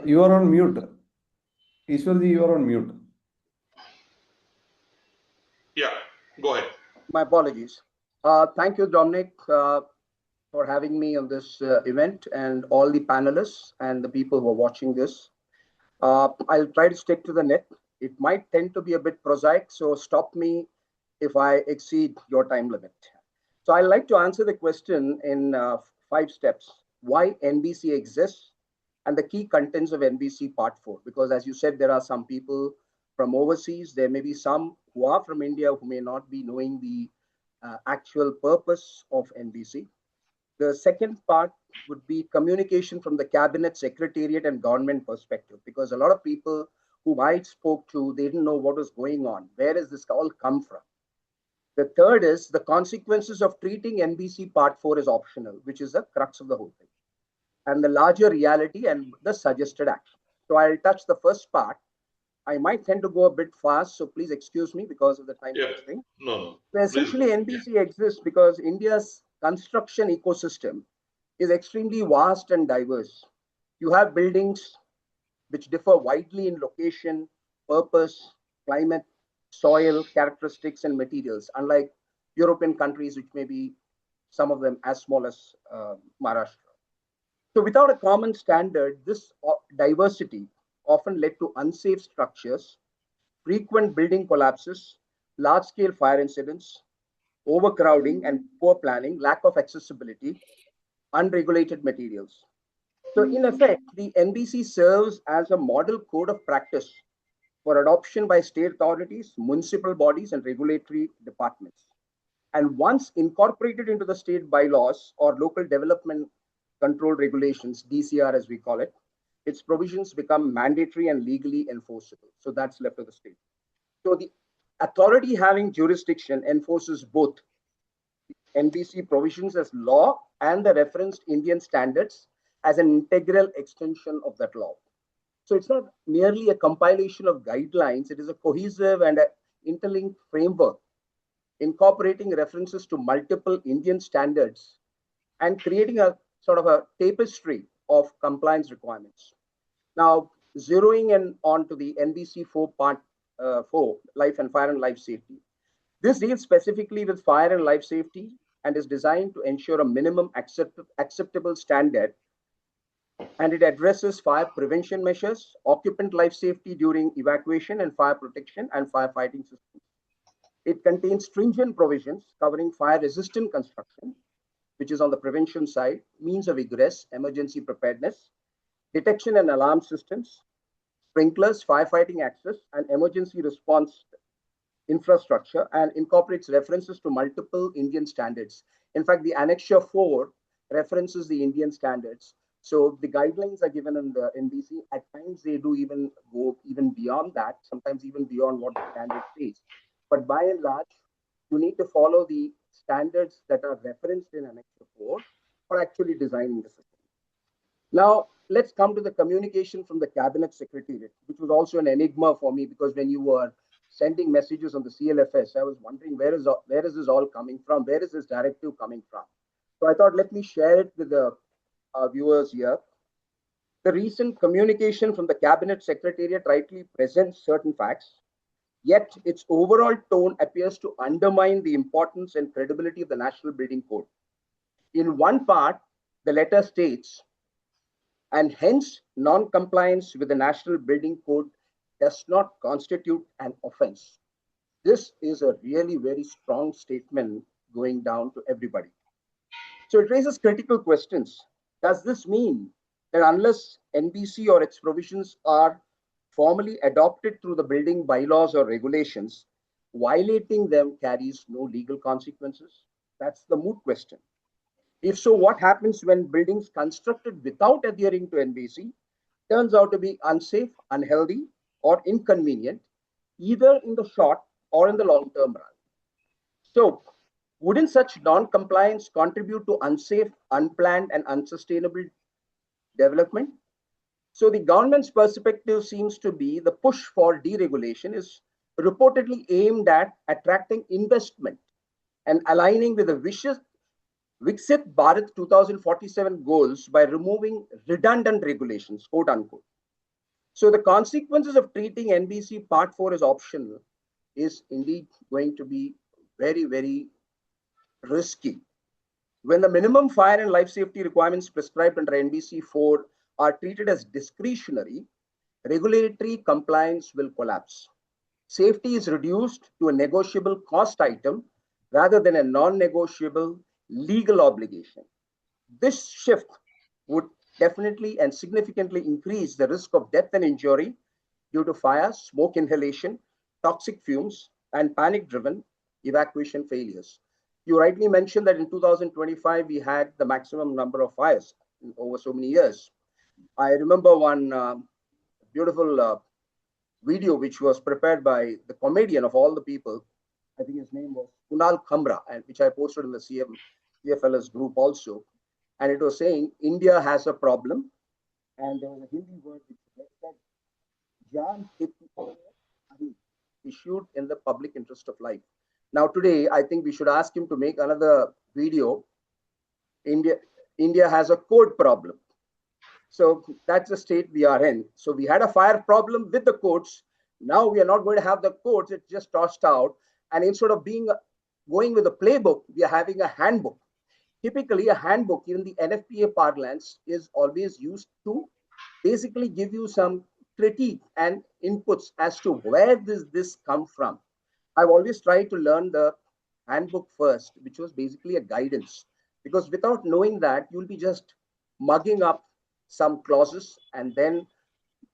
You are on mute. Ishwarji, you are on mute. Yeah, go ahead. My apologies. Thank you, Dominic, for having me on this event, and all the panelists and the people who are watching this. I'll try to stick to the net. It might tend to be a bit prosaic, so stop me if I exceed your time limit. So I'd like to answer the question in 5 steps. Why NBC exists and the key contents of NBC Part 4. Because as you said, there are some people from overseas. There may be some who are from India who may not be knowing the actual purpose of NBC. The second part would be communication from the cabinet, secretariat, and government perspective, because a lot of people whom I spoke to, they didn't know what was going on. Where does this all come from? The third is the consequences of treating NBC Part 4 as optional, which is the crux of the whole thing, and the larger reality and the suggested action. So I'll touch the first part. I might tend to go a bit fast, so please excuse me because of the time constraint. No. So essentially, NBC exists because India's construction ecosystem is extremely vast and diverse. You have buildings which differ widely in location, purpose, climate, soil, characteristics, and materials, unlike European countries, which may be some of them as small as Maharashtra. So without a common standard, this diversity often led to unsafe structures, frequent building collapses, large-scale fire incidents, overcrowding and poor planning, lack of accessibility, unregulated materials. So in effect, the NBC serves as a model code of practice for adoption by state authorities, municipal bodies, and regulatory departments. And once incorporated into the state bylaws or local development control regulations, DCR as we call it, its provisions become mandatory and legally enforceable. So that's left to the state. So the authority having jurisdiction enforces both NBC provisions as law and the referenced Indian standards as an integral extension of that law. So it's not merely a compilation of guidelines, it is a cohesive and interlinked framework incorporating references to multiple Indian standards and creating a sort of a tapestry of compliance requirements. Now, zeroing in on to the NBC 4 Part 4, Life and Fire and Life Safety. This deals specifically with fire and life safety and is designed to ensure a minimum acceptable standard, and it addresses fire prevention measures, occupant life safety during evacuation and fire protection and firefighting systems. It contains stringent provisions covering fire-resistant construction, which is on the prevention side, means of egress, emergency preparedness, detection and alarm systems, sprinklers, firefighting access, and emergency response infrastructure, and incorporates references to multiple Indian standards. In fact, the Annexure 4 references the Indian standards. So the guidelines are given in the NBC. At times, they do even go even beyond that, sometimes even beyond what the standard says. but by and large, you need to follow the standards that are referenced in Annex 4 for actually designing the system. Now, let's come to the communication from the Cabinet Secretariat, which was also an enigma for me, because when you were sending messages on the CLFS, I was wondering where is this all coming from? Where is this directive coming from? So I thought, let me share it with the viewers here. The recent communication from the Cabinet Secretariat rightly presents certain facts, yet its overall tone appears to undermine the importance and credibility of the National Building Code. In one part, the letter states, and hence non-compliance with the National Building Code does not constitute an offense. This is a really very strong statement going down to everybody. So it raises critical questions. Does this mean that unless NBC or its provisions are formally adopted through the building bylaws or regulations, violating them carries no legal consequences? That's the moot question. If so, what happens when buildings constructed without adhering to NBC turns out to be unsafe, unhealthy, or inconvenient, either in the short or in the long-term run? So, wouldn't such non-compliance contribute to unsafe, unplanned, and unsustainable development? So the government's perspective seems to be the push for deregulation is reportedly aimed at attracting investment and aligning with the Viksit Bharat 2047 goals by removing redundant regulations, quote unquote. So the consequences of treating NBC Part 4 as optional is indeed going to be very, very risky. When the minimum fire and life safety requirements prescribed under NBC 4 are treated as discretionary, regulatory compliance will collapse. Safety is reduced to a negotiable cost item rather than a non-negotiable legal obligation. This shift would definitely and significantly increase the risk of death and injury due to fire, smoke inhalation, toxic fumes, and panic-driven evacuation failures. You rightly mentioned that in 2025, we had the maximum number of fires over so many years. I remember one beautiful video which was prepared by the comedian of all the people. I think his name was Kunal Khamra, and which I posted in the CFLS group also. And it was saying, India has a problem. And there was a Hindi word which said, Jaan issued in the public interest of life. Now today, I think we should ask him to make another video. India has a code problem. So that's the state we are in. So we had a fire problem with the codes. Now we are not going to have the codes. It's just tossed out. And instead of going with a playbook, we are having a handbook. Typically, a handbook in the NFPA parlance is always used to basically give you some critique and inputs as to where does this come from. I've always tried to learn the handbook first, which was basically a guidance. Because without knowing that, you'll be just mugging up some clauses, and then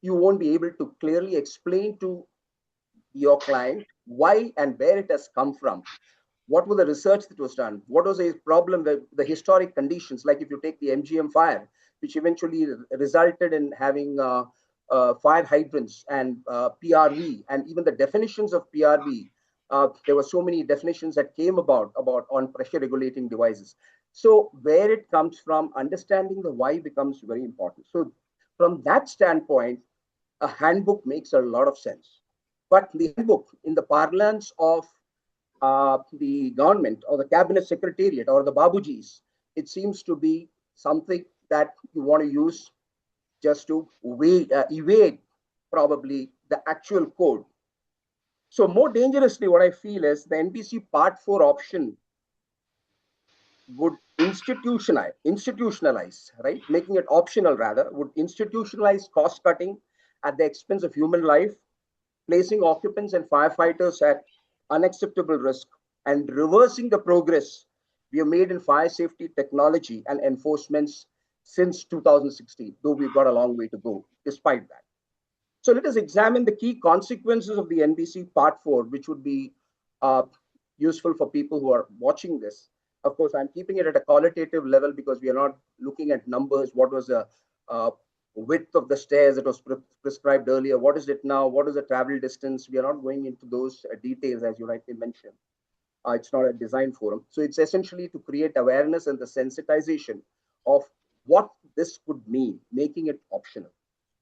you won't be able to clearly explain to your client why and where it has come from. What was the research that was done? What was the problem with the historic conditions? Like if you take the MGM fire, which eventually resulted in having fire hydrants and PRV, and even the definitions of PRV. There were so many definitions that came about on pressure regulating devices. So where it comes from, understanding the why becomes very important. So from that standpoint, a handbook makes a lot of sense. But the handbook in the parlance of the government or the cabinet secretariat or the babujis, it seems to be something that you want to use just to evade probably the actual code. So more dangerously, what I feel is the NBC Part 4 option would institutionalize, right? Making it optional rather, would institutionalize cost cutting at the expense of human life, placing occupants and firefighters at unacceptable risk, and reversing the progress we have made in fire safety technology and enforcements since 2016, though we've got a long way to go despite that. So let us examine the key consequences of the NBC Part 4, which would be useful for people who are watching this. Of course, I'm keeping it at a qualitative level because we are not looking at numbers. What was the width of the stairs that was prescribed earlier. What is it now? What is the travel distance? We are not going into those details, as you rightly mentioned. It's not a design forum. So it's essentially to create awareness and the sensitization of what this could mean, making it optional.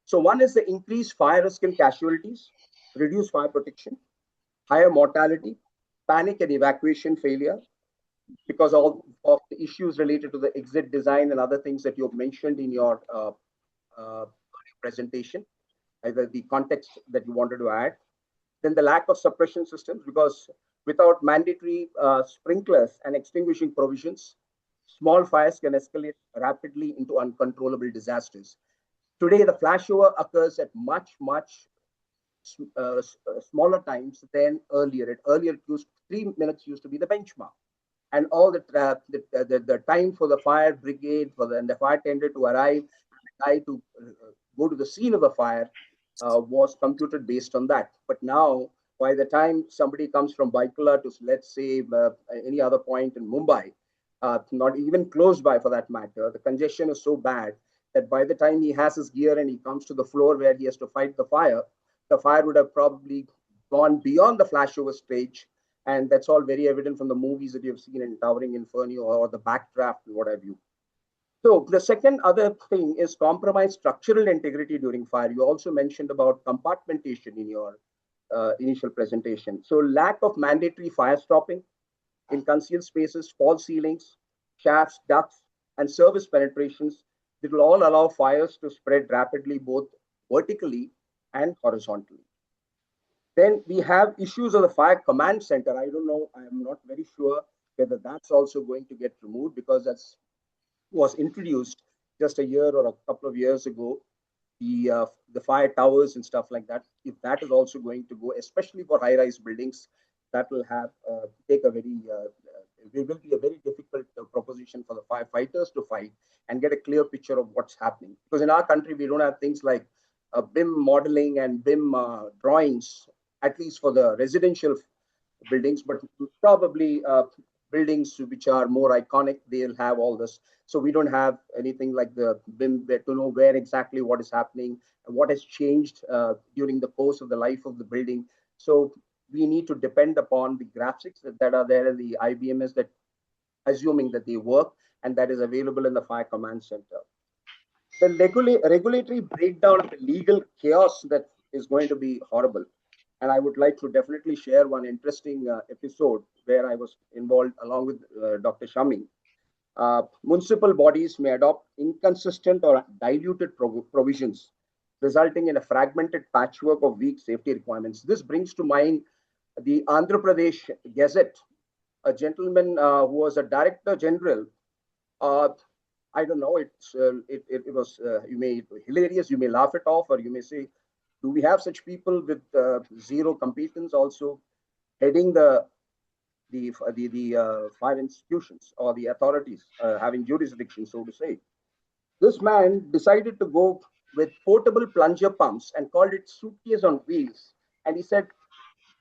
So one is the increased fire risk and casualties, reduced fire protection, higher mortality, panic and evacuation failure, because of the issues related to the exit design and other things that you've mentioned in your presentation, either the context that you wanted to add. Then the lack of suppression systems, because without mandatory sprinklers and extinguishing provisions, small fires can escalate rapidly into uncontrollable disasters. Today, the flashover occurs at much smaller times than earlier. Earlier, 3 minutes used to be the benchmark. And all the time for the fire brigade, and the fire tender to arrive, the guy to go to the scene of the fire was computed based on that. But now, by the time somebody comes from Baikula to, let's say, any other point in Mumbai, not even close by for that matter, the congestion is so bad that by the time he has his gear and he comes to the floor where he has to fight the fire would have probably gone beyond the flashover stage. And that's all very evident from the movies that you've seen in Towering Inferno or the Backdraft and what have you. So the second other thing is compromised structural integrity during fire. You also mentioned about compartmentation in your initial presentation. So lack of mandatory fire stopping in concealed spaces, false ceilings, shafts, ducts, and service penetrations. It will all allow fires to spread rapidly, both vertically and horizontally. Then we have issues of the fire command center. I don't know, I'm not very sure whether that's also going to get removed, because that was introduced just a year or a couple of years ago. The fire towers and stuff like that, if that is also going to go, especially for high-rise buildings, that will have it will be a very difficult proposition for the firefighters to fight and get a clear picture of what's happening. Because in our country, we don't have things like BIM modeling and BIM drawings, at least for the residential buildings, but probably buildings which are more iconic, they'll have all this. So we don't have anything like the BIM to know where exactly what is happening and what has changed during the course of the life of the building. So we need to depend upon the graphics that are there in the IBMS, that assuming that they work, and that is available in the fire command center. The regulatory breakdown of the legal chaos that is going to be horrible. And I would like to definitely share one interesting episode where I was involved along with Dr. Shami. Municipal bodies may adopt inconsistent or diluted provisions, resulting in a fragmented patchwork of weak safety requirements. This brings to mind the Andhra Pradesh Gazette, a gentleman who was a director general. I don't know, it was, you may hilarious, you may laugh it off, or you may say, do we have such people with zero competence also heading the fire institutions or the authorities having jurisdiction, so to say? This man decided to go with portable plunger pumps and called it suitcase on wheels. And he said,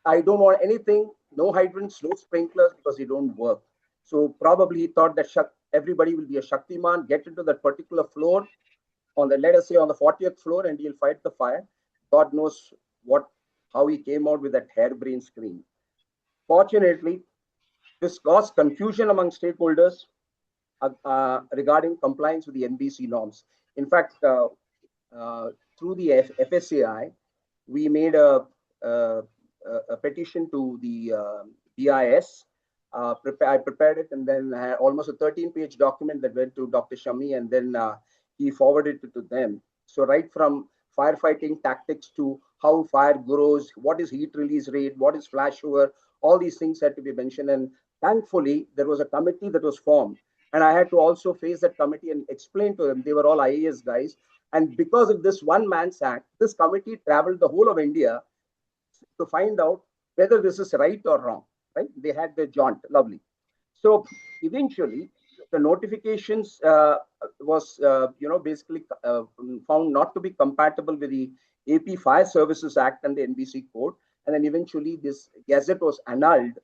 I don't want anything, no hydrants, no sprinklers, because they don't work. So probably he thought that everybody will be a Shaktiman, get into that particular floor on the, let us say, on the 40th floor, and he'll fight the fire. God knows how he came out with that harebrained scream. Fortunately, this caused confusion among stakeholders regarding compliance with the NBC norms. In fact, through the FSAI, we made a petition to the BIS. I prepared it, and then almost a 13-page document that went to Dr. Shami, and then he forwarded it to them. So right from firefighting tactics to how fire grows, what is heat release rate, what is flashover, all these things had to be mentioned. And thankfully, there was a committee that was formed. And I had to also face that committee and explain to them. They were all IAS guys. And because of this one man's act, this committee traveled the whole of India to find out whether this is right or wrong. Right? They had their jaunt, lovely. So eventually, the notifications was basically found not to be compatible with the AP Fire Services Act and the NBC code, and then eventually this gazette was annulled.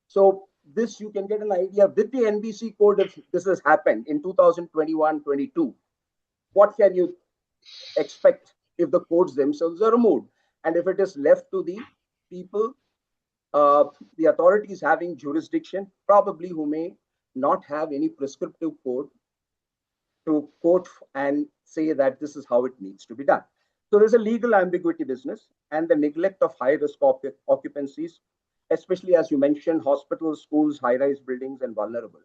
So this, you can get an idea with the NBC code, if this has happened in 2021-22, what can you expect if the codes themselves are removed? And if it is left to the people, the authorities having jurisdiction, probably who may not have any prescriptive code to quote and say that this is how it needs to be done. So there's a legal ambiguity business and the neglect of high risk occupancies, especially as you mentioned, hospitals, schools, high rise buildings, and vulnerable.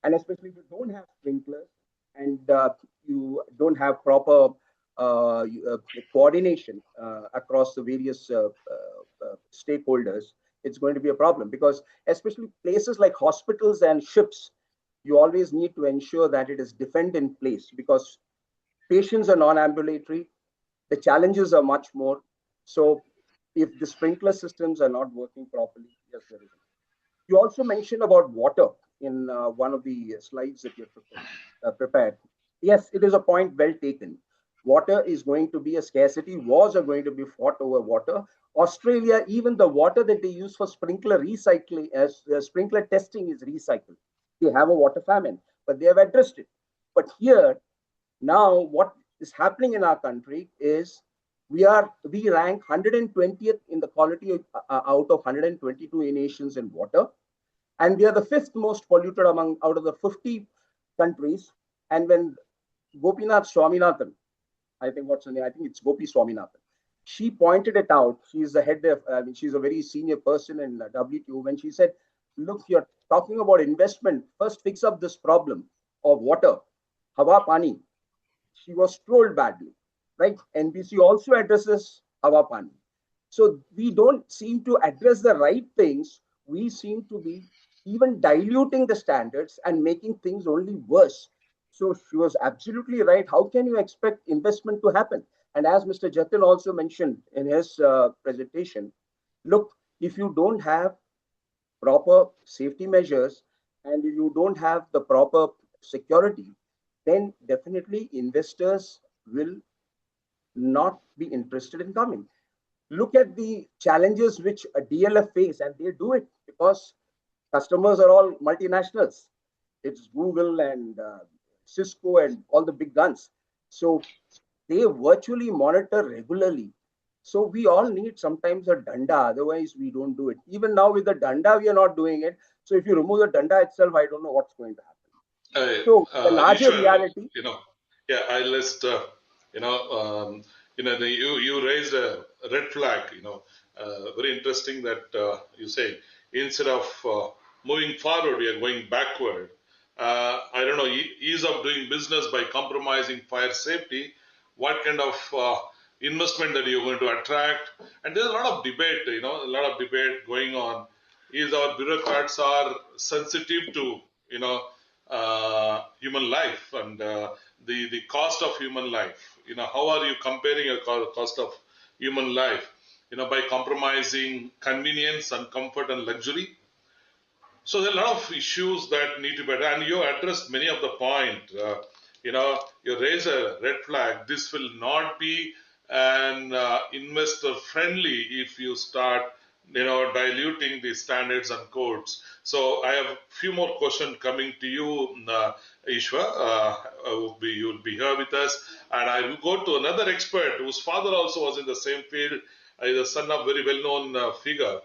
And especially if you don't have sprinklers and you don't have proper coordination across the various stakeholders, it's going to be a problem, because especially places like hospitals and ships, you always need to ensure that it is defend in place, because patients are non-ambulatory, the challenges are much more. So if the sprinkler systems are not working properly, yes, there is. You also mentioned about water in one of the slides that you prepared. Yes, it is a point well taken. Water is going to be a scarcity. Wars are going to be fought over water. Australia, even the water that they use for sprinkler recycling, as sprinkler testing, is recycled. They have a water famine, but they have addressed it. But here, now, what is happening in our country is we rank 120th in the quality out of 122 nations in water, and we are the fifth most polluted out of the 50 countries. And when Gopinath Swaminathan, I think what's her name? I think it's Gopi Swaminathan. She pointed it out. She's the head of, she's a very senior person in WTO. When she said, look, you're talking about investment, first fix up this problem of water, hawa pani. She was trolled badly, right? NBC also addresses hawa pani. So we don't seem to address the right things. We seem to be even diluting the standards and making things only worse. So she was absolutely right. How can you expect investment to happen? And as Mr. Jatin also mentioned in his presentation, look, if you don't have proper safety measures and you don't have the proper security, then definitely investors will not be interested in coming. Look at the challenges which a DLF face, and they do it because customers are all multinationals. It's Google and Cisco and all the big guns. So they virtually monitor regularly. So we all need sometimes a danda, otherwise we don't do it. Even now with the danda, we are not doing it. So if you remove the danda itself, I don't know what's going to happen. So the larger reality, yeah, I list, you raised a red flag. Very interesting that you say instead of moving forward, we are going backward. I don't know, ease of doing business by compromising fire safety. What kind of investment that you're going to attract? And there's a lot of debate. A lot of debate going on. Is our bureaucrats are sensitive to human life and the cost of human life? How are you comparing a cost of human life? By compromising convenience and comfort and luxury. So there are a lot of issues that need to be addressed, and you addressed many of the points. You raise a red flag. This will not be an investor friendly if you start, diluting the standards and codes. So I have a few more questions coming to you, Ishwa. You'll be here with us, and I will go to another expert whose father also was in the same field. He's the son of very well-known figure.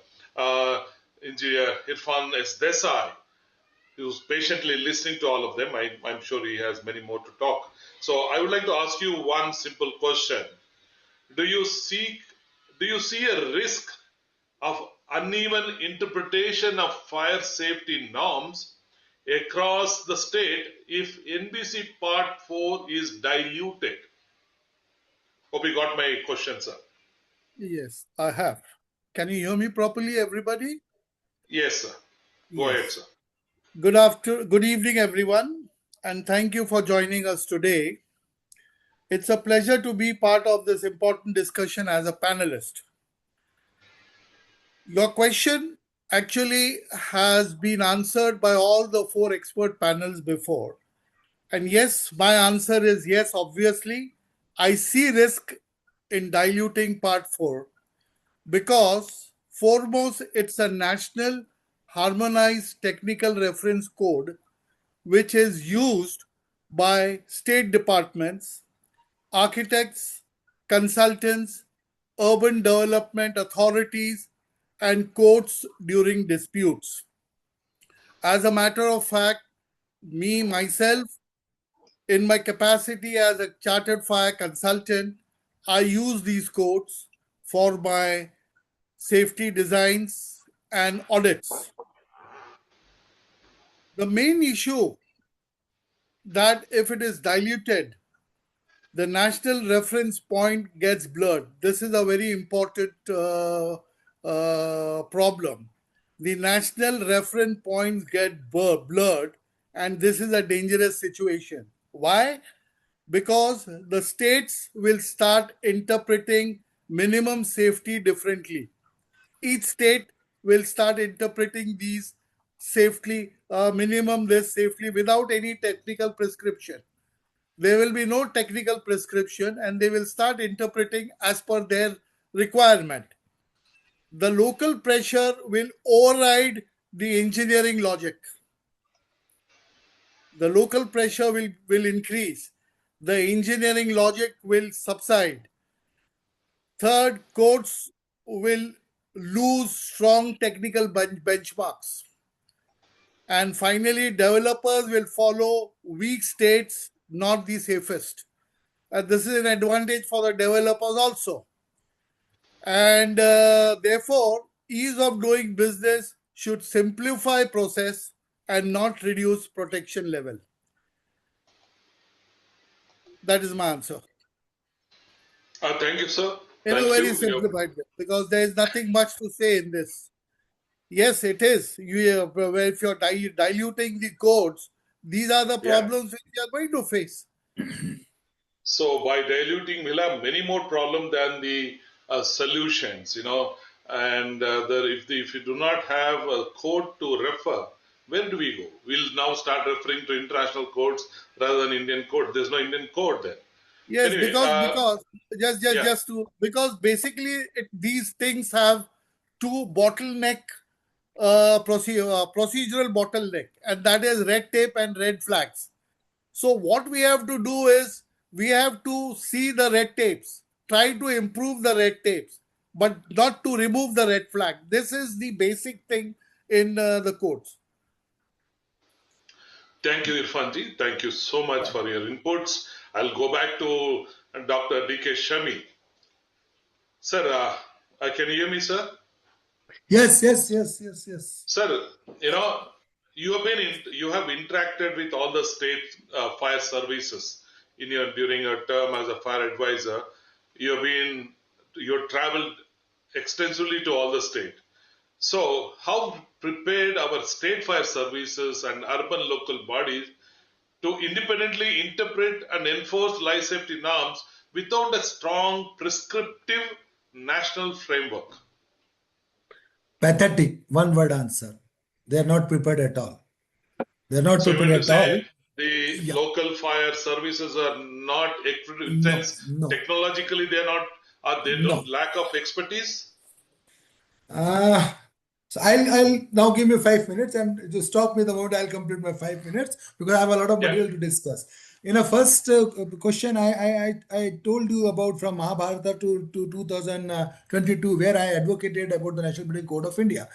Engineer Irfan S. Desai, who's patiently listening to all of them. I'm sure he has many more to talk. So I would like to ask you one simple question. Do you see a risk of uneven interpretation of fire safety norms across the state if NBC Part 4 is diluted? Hope you got my question, sir. Yes, I have. Can you hear me properly, everybody? Yes, sir. Go ahead, sir. Good evening, everyone, and thank you for joining us today. It's a pleasure to be part of this important discussion as a panelist. Your question actually has been answered by all the 4 expert panels before. And yes, my answer is yes, obviously. I see risk in diluting Part 4 because, foremost, it's a national harmonized technical reference code which is used by state departments architects, consultants, urban development authorities, and courts during disputes. As a matter of fact, me, myself, in my capacity as a chartered fire consultant, I use these codes for my safety designs and audits. The main issue that if it is diluted, the national reference point gets blurred. This is a very important problem. The national reference points get blurred, and this is a dangerous situation. Why? Because the states will start interpreting minimum safety differently. Each state will start interpreting these safely, minimum this safely without any technical prescription. There will be no technical prescription and they will start interpreting as per their requirement. The local pressure will override the engineering logic. The local pressure will increase. The engineering logic will subside. Third, courts will lose strong technical benchmarks. And finally, developers will follow weak states, not the safest. This is an advantage for the developers also. And therefore, ease of doing business should simplify process and not reduce protection level. That is my answer. Thank you, sir. In a very simplified way, because there is nothing much to say in this. Yes, it is. If you're diluting the codes, these are the problems which you are going to face. So by diluting, we'll have many more problems than the solutions, And if you do not have a code to refer, where do we go? We'll now start referring to international codes rather than Indian code. There's no Indian code there. Yes, anyway, because basically these things have two bottleneck procedural bottleneck, and that is red tape and red flags. So what we have to do is we have to see the red tapes, try to improve the red tapes, but not to remove the red flag. This is the basic thing in the codes. Thank you, Irfanji. Thank you so much for your inputs. I'll go back to Dr. D.K. Shami. Sir, can you hear me, sir? Yes. Sir, you have interacted with all the state fire services during your term as a fire advisor. You traveled extensively to all the state. So, how prepared our state fire services and urban local bodies to independently interpret and enforce life safety norms without a strong prescriptive national framework? Pathetic, one word answer. They are not prepared at all. They are not prepared at all. The local fire services are not equipped. No. Technologically, they are not. They don't lack of expertise. So I'll now give me 5 minutes and just stop me the moment I'll complete my 5 minutes because I have a lot of material to discuss. In a first question, I told you about from Mahabharata to 2022, where I advocated about the National Building Code of India.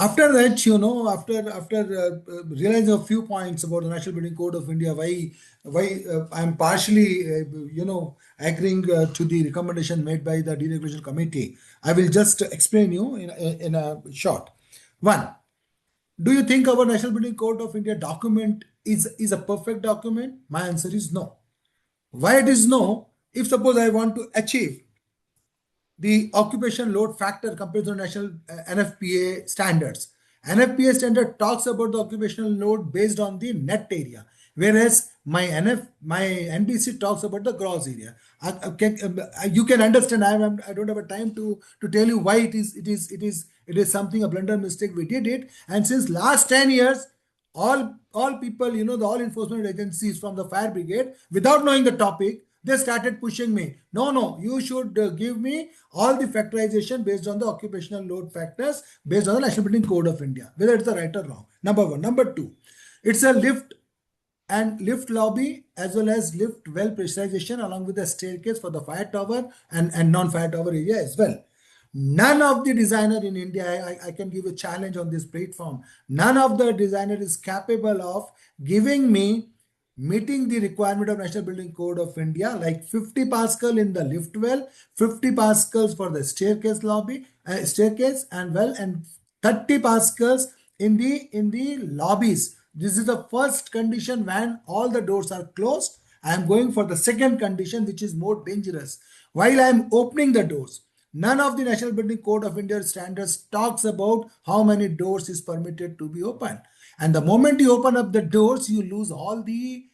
After that, after realizing a few points about the National Building Code of India, why I'm partially, agreeing to the recommendation made by the Deregulation Committee, I will just explain you in a short. One, do you think our National Building Code of India document is a perfect document? My answer is no. Why it is no? If suppose I want to achieve the occupation load factor compared to the national NFPA standards. NFPA standard talks about the occupational load based on the net area, whereas my NBC talks about the gross area. You can understand. I don't have a time to tell you why it is something a blunder mistake we did it. And since last 10 years, all people, the all enforcement agencies from the fire brigade, without knowing the topic, they started pushing me. No, you should give me all the factorization based on the occupational load factors based on the National Building Code of India, whether it's the right or wrong. Number one. Number two, it's a lift and lift lobby as well as lift well pressurization along with the staircase for the fire tower and non-fire tower area as well. None of the designer in India, I can give a challenge on this platform. None of the designer is capable of giving me meeting the requirement of National Building Code of India, like 50 Pascal in the lift well, 50 Pascals for the staircase lobby, staircase and well, and 30 Pascals in the lobbies. This is the first condition when all the doors are closed. I am going for the second condition, which is more dangerous. While I am opening the doors, none of the National Building Code of India standards talks about how many doors is permitted to be open. And the moment you open up the doors, you lose all the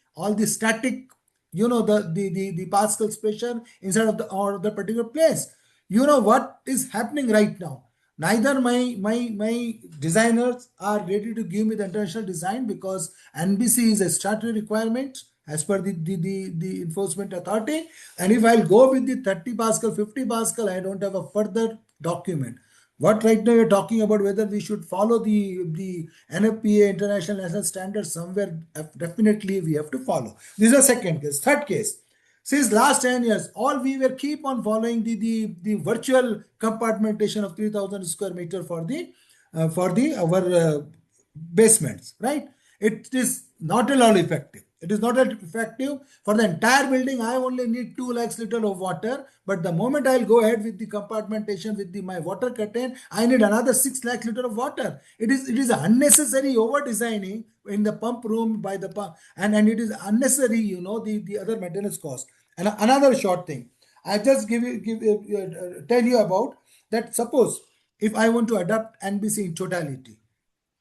static, the Pascal's pressure inside of the particular place. You know what is happening right now? Neither my designers are ready to give me the international design because NBC is a statutory requirement as per the enforcement authority. And if I'll go with the 30 Pascal, 50 Pascal, I don't have a further document. What right now you're talking about whether we should follow the NFPA international national standards somewhere, definitely we have to follow. This is a second case. Third case. Since last 10 years, all we were keep on following the virtual compartmentation of 3,000 square meter for our basements, right? It is not at all effective. It is not effective for the entire building. I only need 2 lakhs liter of water, but the moment I'll go ahead with the compartmentation with my water curtain, I need another 6 lakhs liter of water. It is unnecessary over designing in the pump room by the pump, and it is unnecessary, the other maintenance cost. And another short thing, I just tell you about that. Suppose if I want to adopt NBC in totality,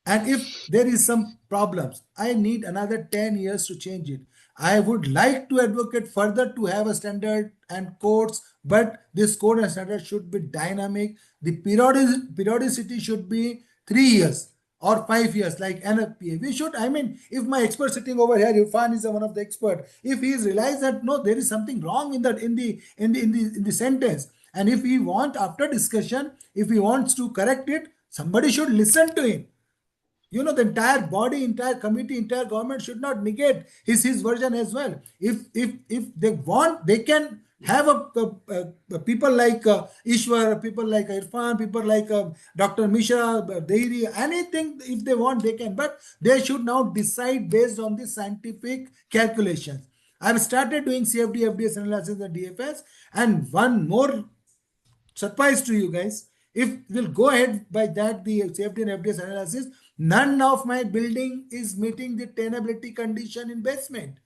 and if there is some problems, I need another 10 years to change it. I would like to advocate further to have a standard and codes, but this code and standard should be dynamic. The periodicity should be 3 years or 5 years like NFPA. We should, if my expert sitting over here, Irfan is one of the expert, if he is realized that no, there is something wrong in the sentence, and if he want after discussion, if he wants to correct it, somebody should listen to him. The entire body, entire committee, entire government should not negate his version as well. If they want, they can have a people like Ishwar, people like Irfan, people like Dr. Mishra, Deiri, anything if they want they can, but they should now decide based on the scientific calculations. I've started doing CFD, FDS analysis and DFS, and one more surprise to you guys. If we'll go ahead by that, the safety and FDS analysis, none of my building is meeting the tenability condition in basement.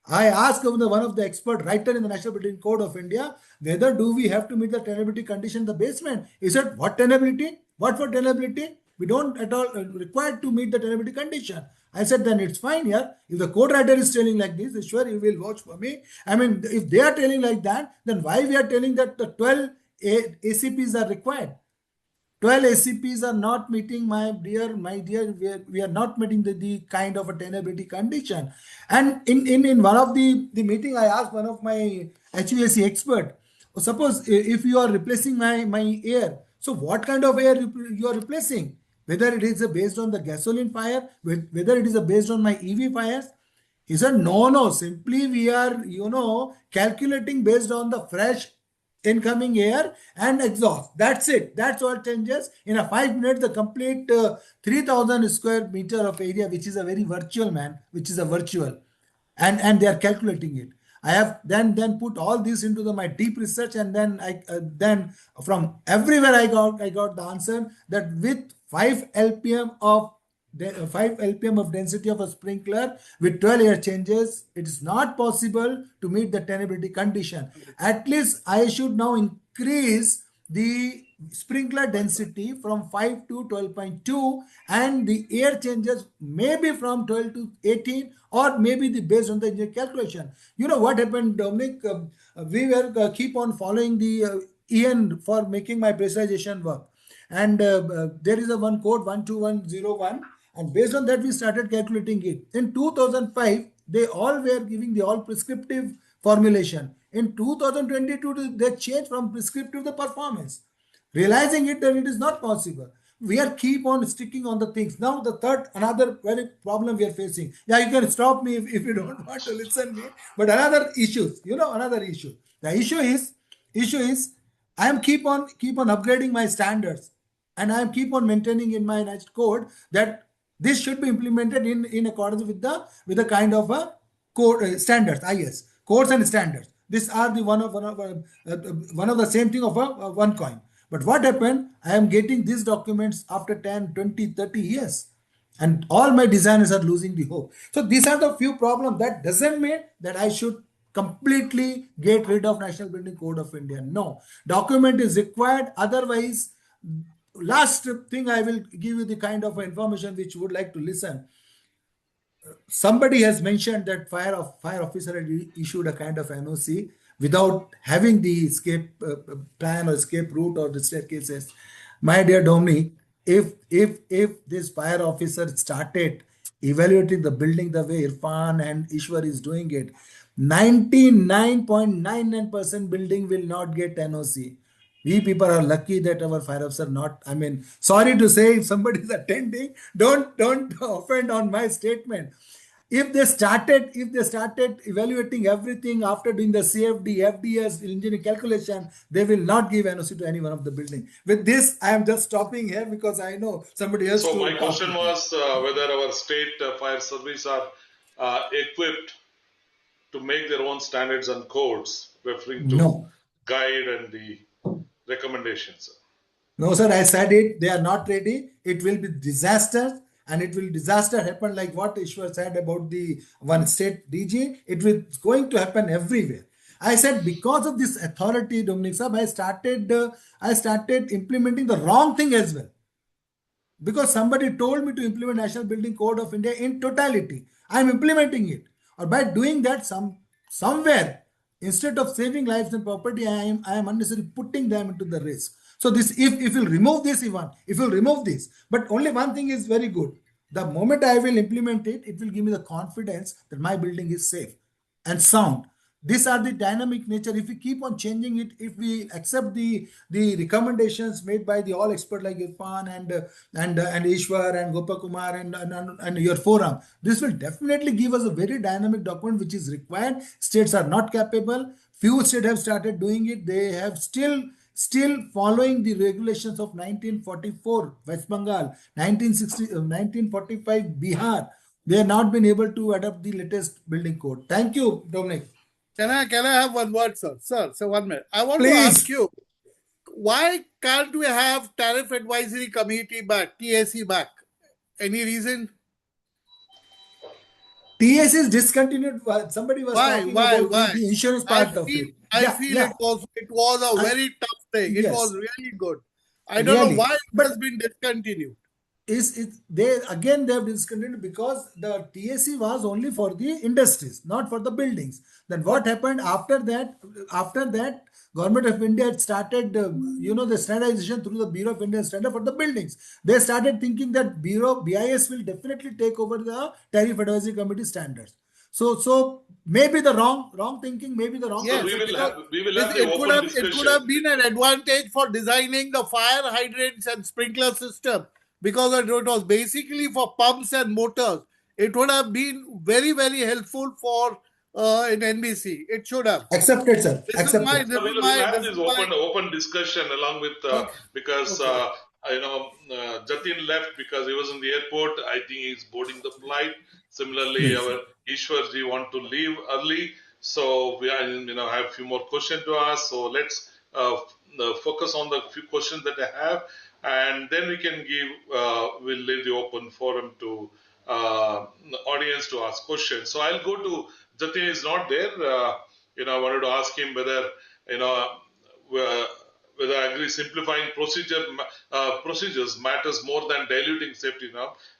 I asked one of the expert writer in the National Building Code of India, whether do we have to meet the tenability condition in the basement? He said, what tenability? What for tenability? We don't at all required to meet the tenability condition. I said, then it's fine here. If the code writer is telling like this, sure, you will vouch for me. If they are telling like that, then why we are telling that the 12 ACPs are required? 12 ACPs are not meeting, my dear, we are not meeting the kind of a tenability condition. And in one of the meeting, I asked one of my HVAC expert, suppose if you are replacing my air, so what kind of air you are replacing? Whether it is based on the gasoline fire, whether it is based on my EV fires. He said, no, simply we are, calculating based on the fresh incoming air and exhaust. That's it. That's all changes. In a 5 minutes, the complete 3,000 square meter of area, which is a very virtual, which is a virtual. And they are calculating it. I have then put all this into my deep research, and then then from everywhere I got the answer that with 5 LPM of 5 LPM of density of a sprinkler with 12 air changes, it is not possible to meet the tenability condition. At least I should now increase the sprinkler density from 5 to 12.2, and the air changes maybe from 12 to 18, or maybe based on the engineer calculation. You know what happened, Dominic? We were keep on following the EN for making my pressurization work. And there is a one code 12101, and based on that we started calculating it. In 2005, they all were giving the all prescriptive formulation. In 2022, they changed from prescriptive to performance, realizing it that it is not possible. We are keep on sticking on the things. Now the third, another very problem we are facing. Yeah, you can stop me if you don't want to listen me. But another issue, another issue. The issue is I am keep on upgrading my standards, and I am keep on maintaining in my next code that this should be implemented in accordance with the kind of a code standards, IS codes and standards. These are the one of the same thing of a one coin. But what happened? I am getting these documents after 10, 20, 30 years, and all my designers are losing the hope. So these are the few problems. That doesn't mean that I should completely get rid of National Building Code of India. No, document is required. Otherwise, last thing I will give you the kind of information which you would like to listen. Somebody has mentioned that fire officer had issued a kind of NOC without having the escape plan or escape route or the staircases. My dear Dominic, if this fire officer started evaluating the building the way Irfan and Ishwar is doing it, 99.99% building will not get NOC. We people are lucky that our fire officer not. I mean, sorry to say, if somebody is attending, don't offend on my statement. If they started evaluating everything after doing the CFD, FDS, engineering calculation, they will not give NOC to any one of the building. With this, I am just stopping here because I know somebody else. So my question was whether our state fire service are equipped to make their own standards and codes, referring to No. guide and the recommendations. No, sir, I said it. They are not ready. It will be disaster, and it will disaster happen like what Ishwar said about the one state DG. It will going to happen everywhere. I said because of this authority, Dominic Sab, I started implementing the wrong thing as well. Because somebody told me to implement National Building Code of India in totality. I am implementing it. Or by doing that, somewhere, instead of saving lives and property, I am unnecessarily putting them into the risk. So this, if you'll remove this, Ivan, if you'll remove this, but only one thing is very good. The moment I will implement it, it will give me the confidence that my building is safe and sound. These are the dynamic nature. If we keep on changing it, if we accept the recommendations made by the all expert like Irfan and Ishwar and Gopakumar and your forum, this will definitely give us a very dynamic document which is required. States are not capable. Few states have started doing it. They have still following the regulations of 1944 West Bengal, 1945 Bihar. They have not been able to adopt the latest building code. Thank you, Dominic. Can I have one word, sir? Sir, 1 minute. I want to Please. ask you, why can't we have Tariff Advisory Committee back, TAC back? Any reason? TS is discontinued. Somebody was talking about the insurance part of it. I feel it was a very tough thing. Yes. It was really good. I don't know why it has been discontinued. They have discontinued because the TAC was only for the industries, not for the buildings. Then what happened after that? Government of India had started, the standardization through the Bureau of Indian Standard for the buildings. They started thinking that BIS will definitely take over the Tariff Advisory Committee standards. So maybe the wrong thinking, maybe the wrong. Yes, we will have the open discussion. It could have been an advantage for designing the fire hydrants and sprinkler system, because it was basically for pumps and motors. It would have been very, very helpful for in NBC. It should have. Accepted, sir. Accepted. We will have this open discussion along with because Jatin left because he was in the airport. I think he's boarding the flight. Similarly, our Ishwarji want to leave early, so we have a few more questions to ask. So let's focus on the few questions that I have, and then we can we'll leave the open forum to the audience to ask questions. So I'll go to Jatin is not there. I wanted to ask him whether whether I agree simplifying procedures matters more than diluting safety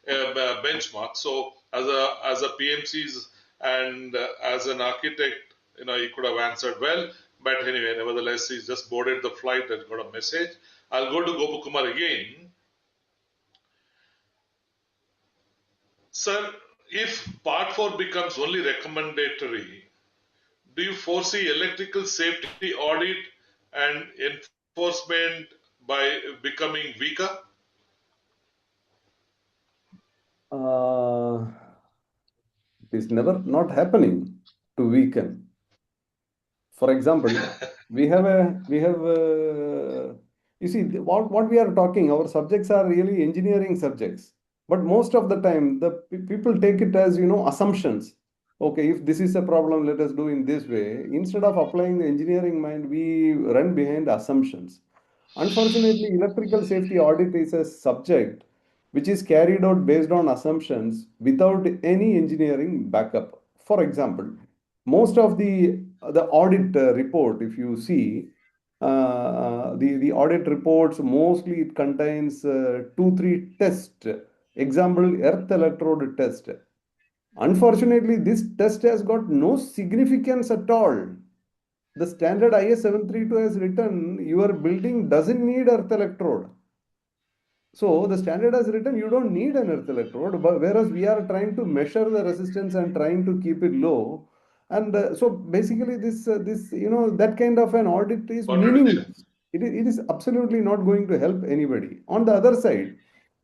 benchmark. So as a PMCs and as an architect, he could have answered well. But anyway, nevertheless, he's just boarded the flight and got a message. I'll go to Gopakumar again. Sir, if Part 4 becomes only recommendatory, do you foresee electrical safety audit and enforcement by becoming weaker? Uh, it is never not happening to weaken. For example, you see what we are talking, our subjects are really engineering subjects, but most of the time the people take it as, assumptions. Okay, if this is a problem, let us do in this way. Instead of applying the engineering mind, we run behind assumptions. Unfortunately, electrical safety audit is a subject which is carried out based on assumptions without any engineering backup. For example, most of the audit report, if you see, the audit reports, mostly it contains 2 3 tests. Example, earth electrode test. Unfortunately, this test has got no significance at all. The standard IS 732 has written your building doesn't need earth electrode. So the standard has written you don't need an earth electrode, but whereas we are trying to measure the resistance and trying to keep it low. And so basically this that kind of an audit is Contradiction. meaningless. It is absolutely not going to help anybody. On the other side,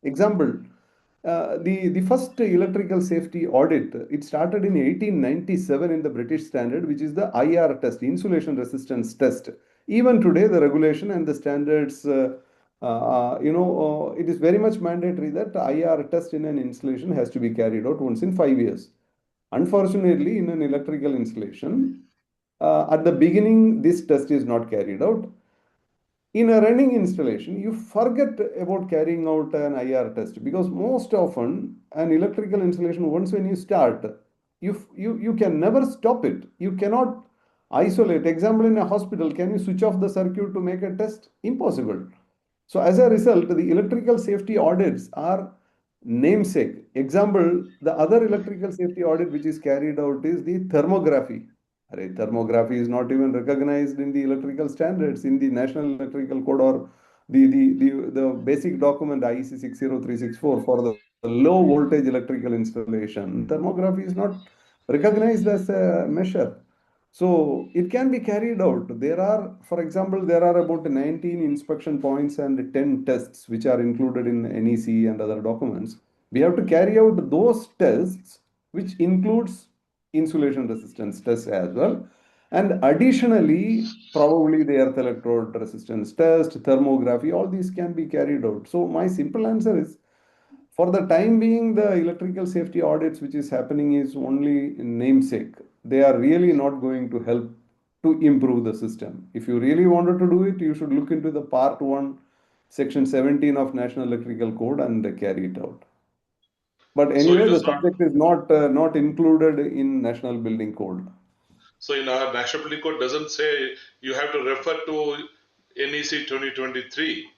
example, the first electrical safety audit, it started in 1897 in the British standard, which is the IR test, insulation resistance test. Even today, the regulation and the standards, it is very much mandatory that IR test in an installation has to be carried out once in 5 years. Unfortunately, in an electrical installation, at the beginning, this test is not carried out. In a running installation, you forget about carrying out an IR test, because most often an electrical installation, once when you start, you can never stop it. You cannot isolate. Example, in a hospital, can you switch off the circuit to make a test? Impossible. So as a result, the electrical safety audits are namesake. Example, the other electrical safety audit which is carried out is the thermography. Thermography is not even recognized in the electrical standards, in the National Electrical Code, or the basic document IEC 60364 for the low voltage electrical installation. Thermography is not recognized as a measure. So it can be carried out. For example, there are about 19 inspection points and 10 tests which are included in NEC and other documents. We have to carry out those tests, which includes insulation resistance tests as well. And additionally, probably the earth electrode resistance test, thermography, all these can be carried out. So my simple answer is, for the time being, the electrical safety audits which is happening is only namesake. They are really not going to help to improve the system. If you really wanted to do it, you should look into the part 1, section 17 of National Electrical Code and carry it out. But So anyway, it the is not. subject is not included in National Building Code. So in our National Building Code doesn't say you have to refer to NEC 2023.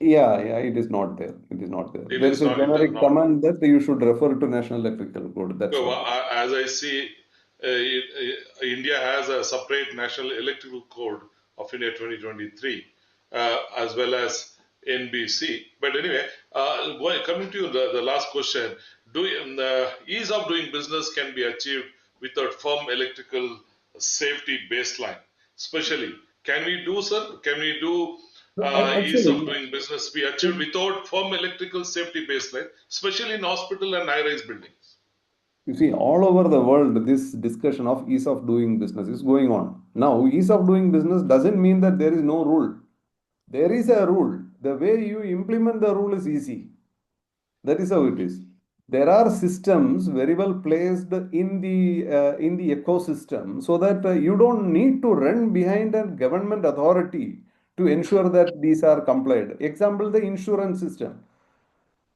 Yeah, it is not there. It is not there. It There is is a not. It does generic not. command that you should refer to National Electrical Code. That's So, all. as I see, India has a separate National Electrical Code of India 2023, as well as NBC. But anyway, coming to the last question, the ease of doing business can be achieved without firm electrical safety baseline. Especially, can we do, sir? Can we do ease of Actually, doing business be achieved without firm electrical safety baseline, especially in hospital and high-rise buildings? you see, all over the world, this discussion of ease of doing business is going on. Now, ease of doing business doesn't mean that there is no rule. There is a rule. The way you implement the rule is easy. That is how it is. There are systems very well placed in the ecosystem, so that you don't need to run behind a government authority to ensure that these are complied. Example, the insurance system.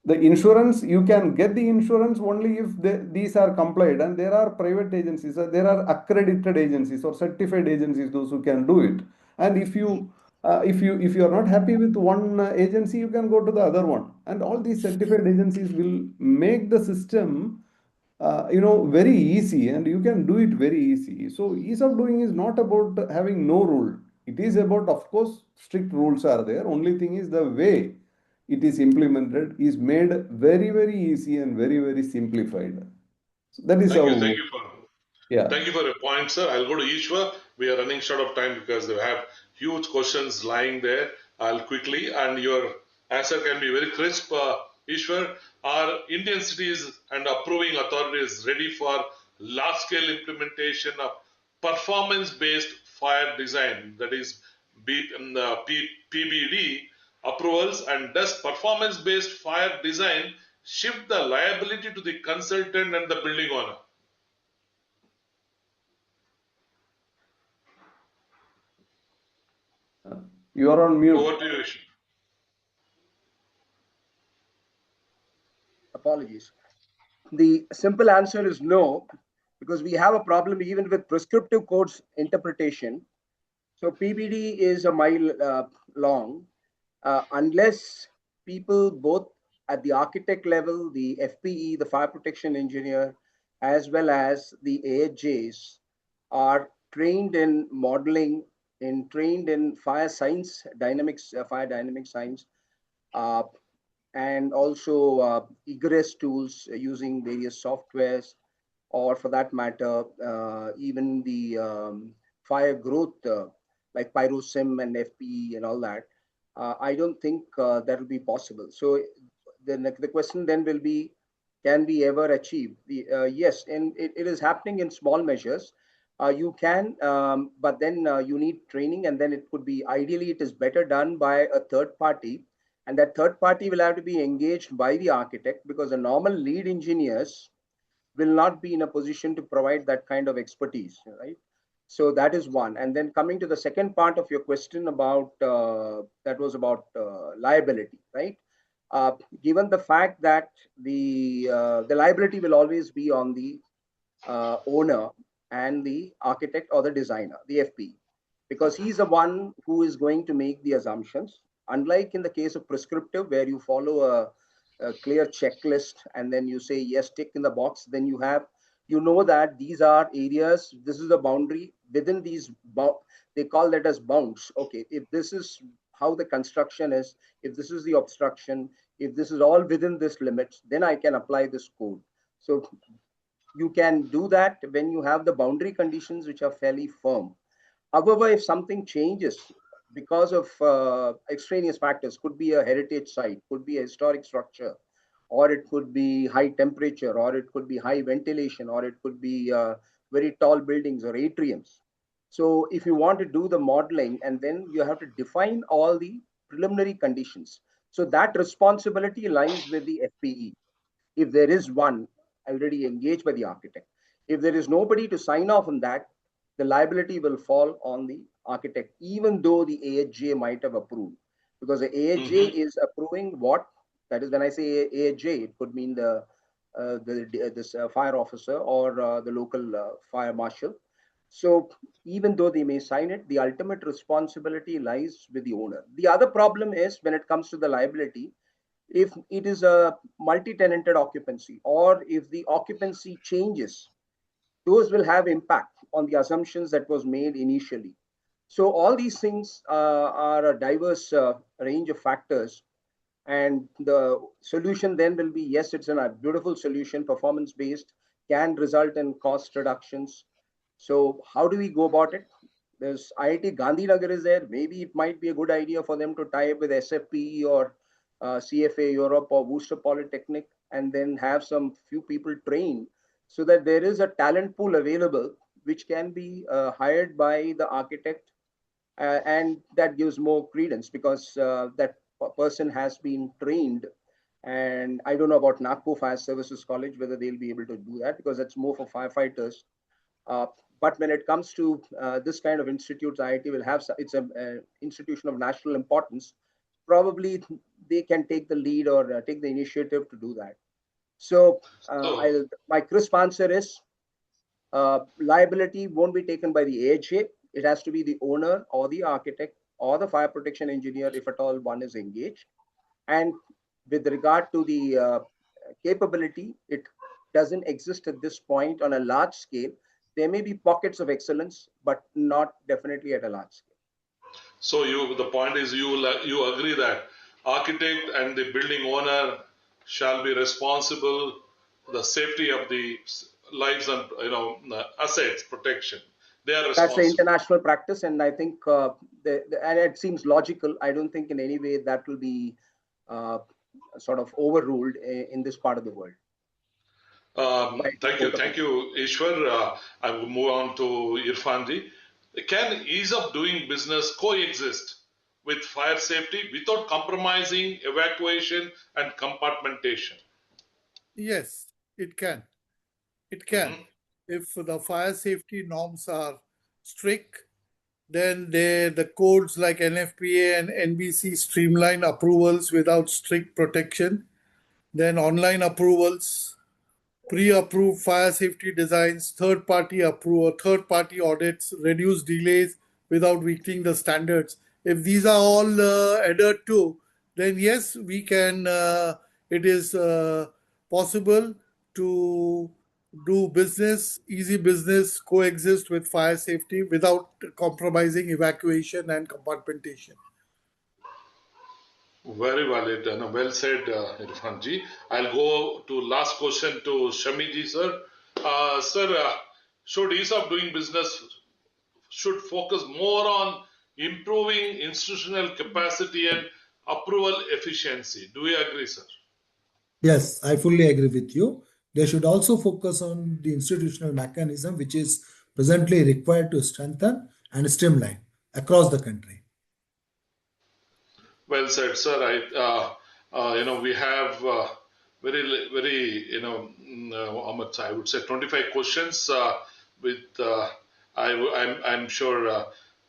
The insurance, you can get the insurance only if these are complied, and there are private agencies, there are accredited agencies or certified agencies, those who can do it. And if you are not happy with one agency, you can go to the other one, and all these certified agencies will make the system very easy, and you can do it very easy. So ease of doing is not about having no rule. It is about, of course, strict rules are there. Only thing is the way it is implemented is made very, very easy and very, very simplified. So that is Thank you. how, yeah. Thank you for your point, sir. I'll go to Ishwa. We are running short of time because they have huge questions lying there. I'll quickly, and your answer can be very crisp. Ishwar, are Indian cities and approving authorities ready for large-scale implementation of performance-based fire design, that is PBD approvals, and does performance-based fire design shift the liability to the consultant and the building owner? You are on mute. Over to you, Ishwar. Apologies. The simple answer is no, because we have a problem even with prescriptive codes interpretation. So PBD is a mile long, unless people both at the architect level, the FPE, the fire protection engineer, as well as the AHJs are trained in modeling, trained in fire science, dynamics, fire dynamic science, uh, and also egress tools using various softwares, or for that matter, even the fire growth like PyroSim and FPE and all that. I don't think that will be possible. So the question then will be, can we ever achieve the yes, and it is happening in small measures. You can, but then you need training, and then it could be, ideally it is better done by a third party, and that third party will have to be engaged by the architect, because the normal lead engineers will not be in a position to provide that kind of expertise, right? So that is one. And then coming to the second part of your question about that was about liability, right? Given the fact that the liability will always be on the owner and the architect or the designer, the FP, because he's the one who is going to make the assumptions. Unlike in the case of prescriptive, where you follow a clear checklist and then you say yes, tick in the box, then you have, you know that these are areas, this is the boundary within these they call that as bounds. Okay, if this is how the construction is, if this is the obstruction, if this is all within this limits, then I can apply this code. So you can do that when you have the boundary conditions which are fairly firm. However, if something changes because of extraneous factors, could be a heritage site, could be a historic structure, or it could be high temperature, or it could be high ventilation, or it could be very tall buildings or atriums. So if you want to do the modeling, and then you have to define all the preliminary conditions. So that responsibility lies with the FPE, if there is one already engaged by the architect. If there is nobody to sign off on that, the liability will fall on the architect, even though the AHJ might have approved. Because the AHJ is approving what? That is, when I say AHJ, it could mean this fire officer or the local fire marshal. So even though they may sign it, the ultimate responsibility lies with the owner. The other problem is when it comes to the liability, if it is a multi-tenanted occupancy, or if the occupancy changes, those will have impact on the assumptions that was made initially. So all these things are a diverse range of factors, and the solution then will be, yes, it's a beautiful solution, performance based, can result in cost reductions. So how do we go about it? There's IIT Gandhinagar is there. Maybe it might be a good idea for them to tie up with SFPE or CFA Europe or Worcester Polytechnic, and then have some few people trained, so that there is a talent pool available which can be hired by the architect, and that gives more credence, because that person has been trained. And I don't know about Nagpur Fire Services College, whether they'll be able to do that, because that's more for firefighters. But when it comes to this kind of institutes, IIT will have, it's an institution of national importance. Probably they can take the lead or take the initiative to do that. So my crisp answer is liability won't be taken by the AHA. It has to be the owner or the architect or the fire protection engineer, if at all one is engaged. And with regard to the capability, it doesn't exist at this point on a large scale. There may be pockets of excellence, but not definitely at a large scale. So the point is you agree that architect and the building owner shall be responsible for the safety of the lives and assets protection. They are responsible. That's the international practice, and I think and it seems logical. I don't think in any way that will be sort of overruled in this part of the world. Thank you, Ishwar. I will move on to Irfanji. Can ease of doing business coexist with fire safety without compromising evacuation and compartmentation? Yes, it can. It can. If the fire safety norms are strict, then the codes like NFPA and NBC streamline approvals without strict protection. Then online approvals, pre-approved fire safety designs, third-party approval, third-party audits, reduce delays without weakening the standards. If these are all adhered to, then yes, we can. It is possible to do business, easy business, coexist with fire safety without compromising evacuation and compartmentation. Very valid and well said, Irfanji. I'll go to last question to Shamiji sir. Sir, should ease of doing business should focus more on improving institutional capacity and approval efficiency. Do you agree, sir? Yes, I fully agree with you. They should also focus on the institutional mechanism which is presently required to strengthen and streamline across the country. Well said, sir. We have very, how much I would say 25 questions. I'm sure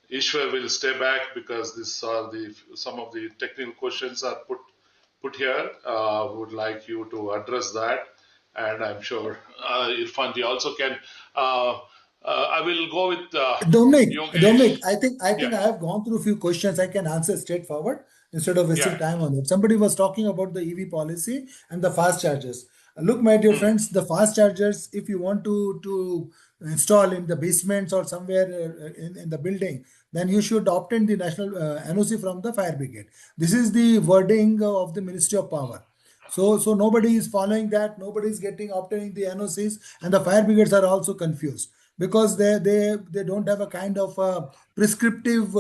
Ishwar will stay back because these are some of the technical questions are put here. Would like you to address that, and I'm sure Irfanji also can. I will go with Dominic, I think I have gone through a few questions. I can answer straightforward instead of wasting time on it. Somebody was talking about the EV policy and the fast chargers. Look, my dear friends, the fast chargers, if you want to install in the basements or somewhere in the building, then you should obtain the national NOC from the fire brigade. This is the wording of the Ministry of Power. So nobody is following that. Nobody is obtaining the NOCs, and the fire brigades are also confused because they don't have a kind of prescriptive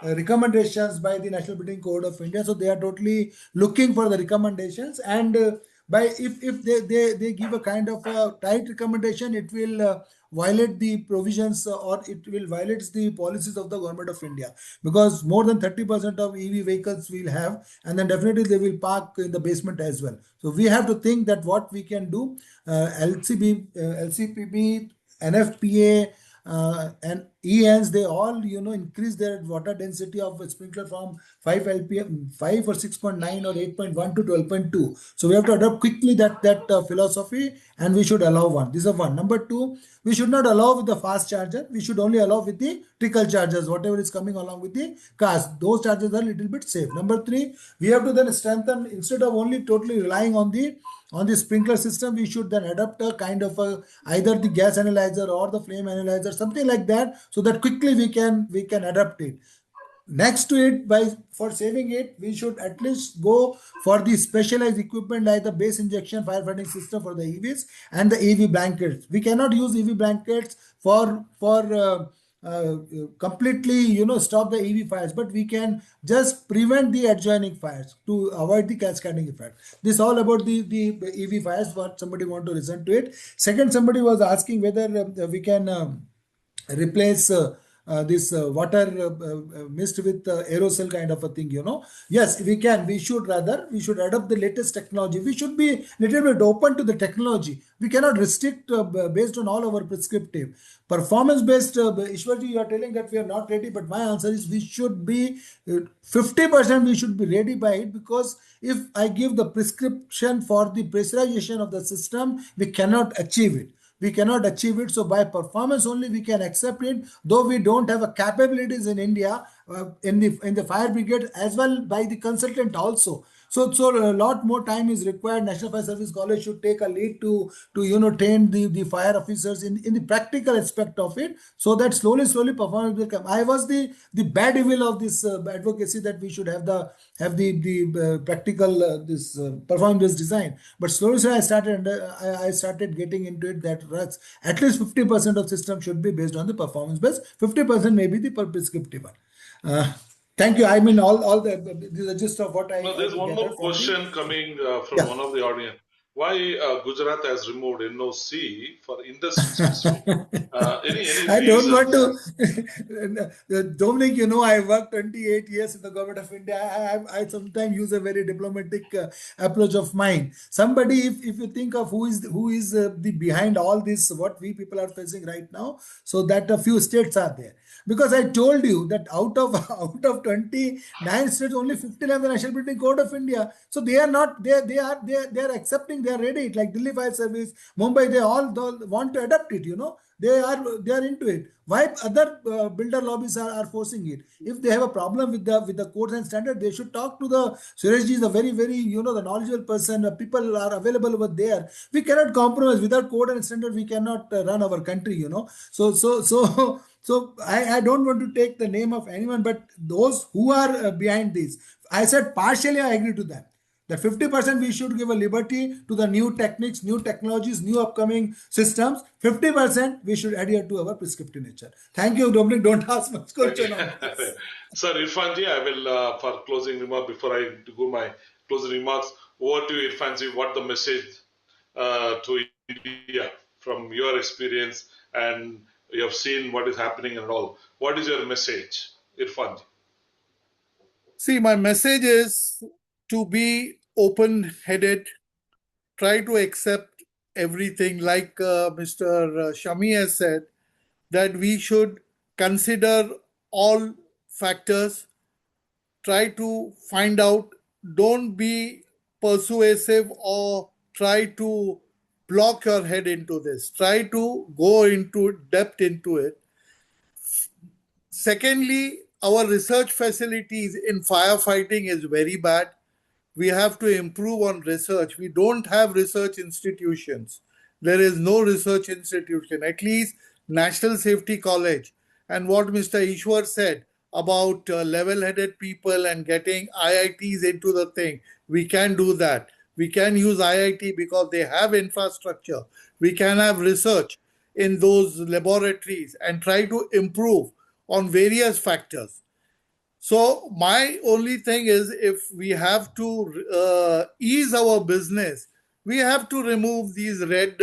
recommendations by the National Building Code of India. So they are totally looking for the recommendations, and if they give a kind of a tight recommendation, it will violate the provisions or it will violate the policies of the government of India, because more than 30% of EV vehicles will have, and then definitely they will park in the basement as well. So we have to think that what we can do, LCPB, NFPA, and ENs, they all increase their water density of a sprinkler from 5 LPM, 5 or 6.9 or 8.1 to 12.2. So we have to adopt quickly that philosophy, and we should allow one. This is one. Number two, we should not allow with the fast charger. We should only allow with the trickle chargers, whatever is coming along with the cars. Those chargers are a little bit safe. Number three, we have to then strengthen, instead of only totally relying on the sprinkler system, we should then adopt a kind of either the gas analyzer or the flame analyzer, something like that, so that quickly we can adapt it. Next to it, for saving it, we should at least go for the specialized equipment like the base injection firefighting system for the EVs and the EV blankets. We cannot use EV blankets for completely stop the EV fires, but we can just prevent the adjoining fires to avoid the cascading effect. This is all about the EV fires, what somebody want to listen to it. Second, somebody was asking whether we can replace this water mist with aerosol kind of a thing, Yes, we can. We should adopt the latest technology. We should be little bit open to the technology. We cannot restrict based on all our prescriptive. Performance based, Ishwarji, you are telling that we are not ready, but my answer is we should be 50% we should be ready by it, because if I give the prescription for the pressurization of the system, we cannot achieve it. So by performance only we can accept it, though we don't have a capabilities in India in the fire brigade as well by the consultant also. So a lot more time is required. National Fire Service College should take a lead to train the fire officers in the practical aspect of it, so that slowly performance will come. I was the bad evil of this advocacy that we should have the practical this performance design, but slowly I started getting into it, that at least 50% of system should be based on the performance base, 50% maybe the prescriptive one. Thank you. I mean, all the gist of what I There's one gathered more from question coming from Yeah. one of the audience. Why Gujarat has removed NOC for industry specific? Any I don't reason? want to, Dominic, I worked 28 years in the government of India. I sometimes use a very diplomatic approach of mine. Somebody, if you think of who is the behind all this, what we people are facing right now, so that a few states are there. Because I told you that out of out of 29 states, only 15 have the National Building Code of India. So they are not they are accepting, they are ready. Like Delhi Fire Service, Mumbai, they all want to adopt it. They are into it. Why other builder lobbies are forcing it? If they have a problem with the codes and standard, they should talk to the Sureshji is a very the knowledgeable person. People are available over there. We cannot compromise without code and standard. We cannot run our country. So I don't want to take the name of anyone, but those who are behind this, I said partially I agree to that. The 50% we should give a liberty to the new techniques, new technologies, new upcoming systems. 50% we should adhere to our prescriptive nature. Thank you, Dominic. Don't ask much question on this. Sir Irfanji, I will, for closing remark, before I do my closing remarks, over to you, Irfanji, what the message to India from your experience, and you have seen what is happening and all. What is your message, Irfanji? See, my message is to be open-headed, try to accept everything, like Mr. Shami has said, that we should consider all factors, try to find out, don't be persuasive or try to block your head into this. Try to go into depth into it. Secondly, our research facilities in firefighting is very bad. We have to improve on research. We don't have research institutions. There is no research institution, at least National Safety College. And what Mr. Ishwar said about level-headed people and getting IITs into the thing, we can do that. We can use IIT because they have infrastructure. We can have research in those laboratories and try to improve on various factors. So my only thing is, if we have to ease our business, we have to remove these but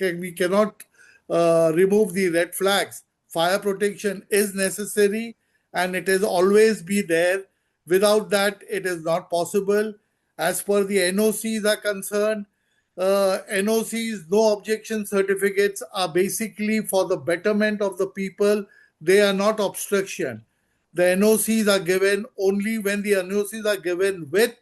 we cannot remove the red flags. Fire protection is necessary and it is always be there. Without that, it is not possible. As per the NOCs are concerned, NOCs, no objection certificates, are basically for the betterment of the people. They are not obstruction. The NOCs are given only when the NOCs are given with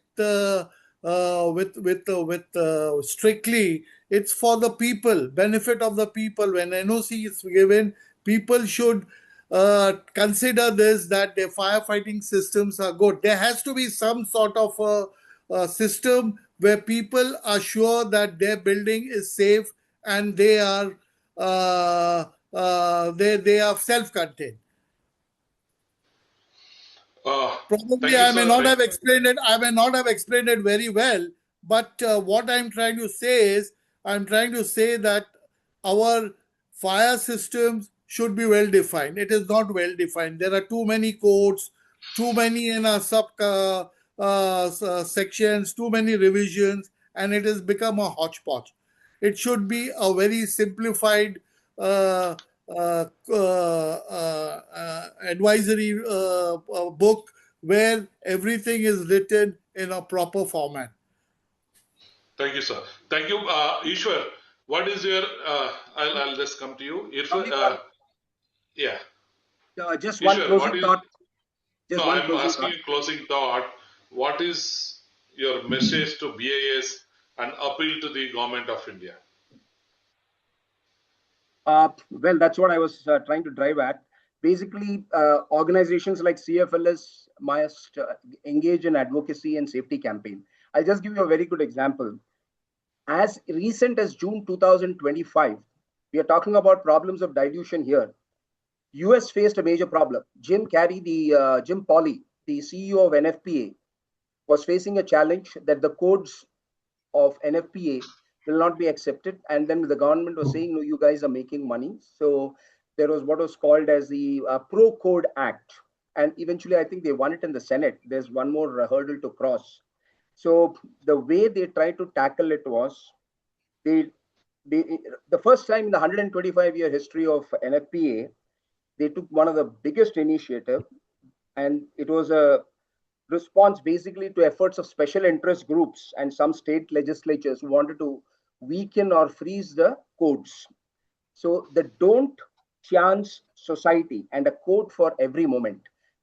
strictly, it's for the people, benefit of the people. When NOC is given, people should consider this, that their firefighting systems are good. There has to be some sort of a system where people are sure that their building is safe and they are they are self-contained. Probably I may not have explained it. I may not have explained it very well. But what I'm trying to say is, I'm trying to say that our fire systems should be well defined. It is not well defined. There are too many codes, too many sections, too many revisions, and it has become a hodgepodge. It should be a very simplified advisory book where everything is written in a proper format. Thank you, sir. Thank you, Ishwar. What is your? I'll just come to you. Yeah. Just Ishwar, one closing thought. I'm asking you closing thought. What is your message to BIS and appeal to the government of India? Well, that's what I was trying to drive at. Basically, organizations like CFLS must engage in advocacy and safety campaign. I'll just give you a very good example. As recent as June 2025, we are talking about problems of dilution here. US faced a major problem. Jim Carrey, Jim Pauley, the CEO of NFPA, was facing a challenge that the codes of NFPA will not be accepted. And then the government was saying, no, you guys are making money. So there was what was called as the Pro Code Act. and eventually I think they won it in the Senate. There's one more hurdle to cross. So the way they tried to tackle it was they, they the first time in the 125-year history of NFPA, they took one of the biggest initiative, and it was a response basically to efforts of special interest groups and some state legislatures who wanted to weaken or freeze the codes. So the Don't Chance Society and a Code for Every Moment.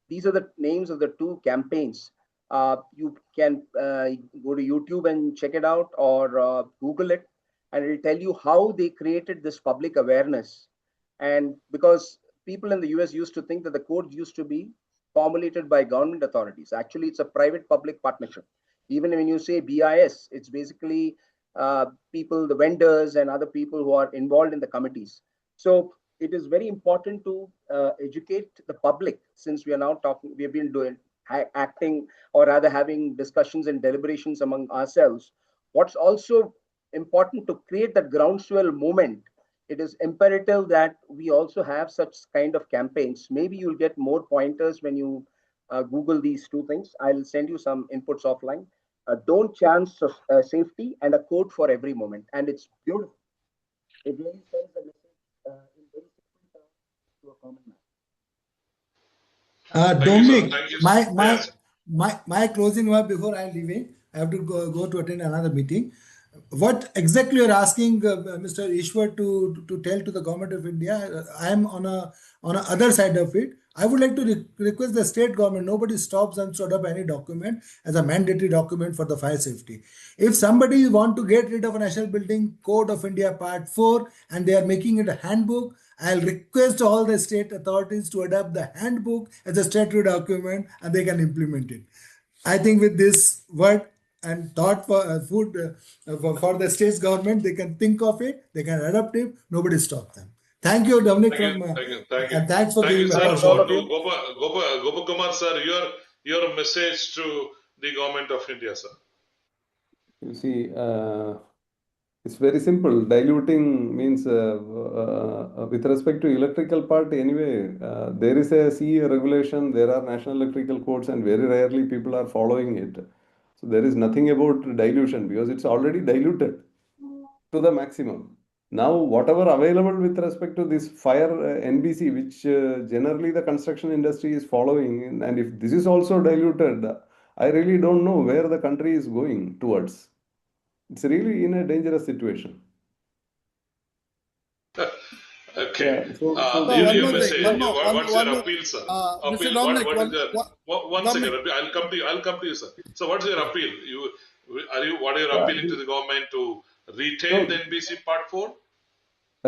These are the names of the two campaigns. You can go to YouTube and check it out, or Google it, and it'll tell you how they created this public awareness. And because people in the US used to think that the codes used to be formulated by government authorities. Actually, it's a private public partnership. Even when you say BIS, it's basically people, the vendors, and other people who are involved in the committees. So it is very important to educate the public, since we are now talking, we have been doing acting, or rather having discussions and deliberations among ourselves. What's also important to create that groundswell movement, it is imperative that we also have such kind of campaigns. Maybe you'll get more pointers when you Google these two things. I'll send you some inputs offline. Don't chance safety and a code for every moment. And it's beautiful. It really sends a message in very simple terms to a common man. Thank you, sir. Dominic, Thank you. my Yes. my closing word before I leaving. I have to go to attend another meeting. What exactly you're asking, Mr. Ishwar, to tell to the government of India? I am on a other side of it. I would like to request the state government. Nobody stops and sort of any document as a mandatory document for the fire safety. If somebody want to get rid of a National Building Code of India Part 4 and they are making it a handbook, I'll request all the state authorities to adopt the handbook as a statutory document and they can implement it. I think with this word and thought for food for the state's government, they can think of it, they can adopt it, nobody stops them. Thank you, Dominic, Thank you. from Thank you. Thank you. and thanks for Thank you, giving sir. the Thanks all of opportunity. you. Gopakumar, sir, your message to the government of India, sir. You see, it's very simple. Diluting means, with respect to electrical part, anyway, there is a CE regulation, there are national electrical codes, and very rarely people are following it. So there is nothing about dilution because it's already diluted to the maximum. Now, whatever available with respect to this fire NBC, which generally the construction industry is following, and if this is also diluted, I really don't know where the country is going towards. It's really in a dangerous situation. Okay. Yeah, so Your one more thing. message. What's your More. appeal, sir? Mr. Appeal. Dominic, What is your? One second. Dominic. I'll come to you, sir. So, what's your appeal? What are you appealing to the government to retain the NBC Part 4?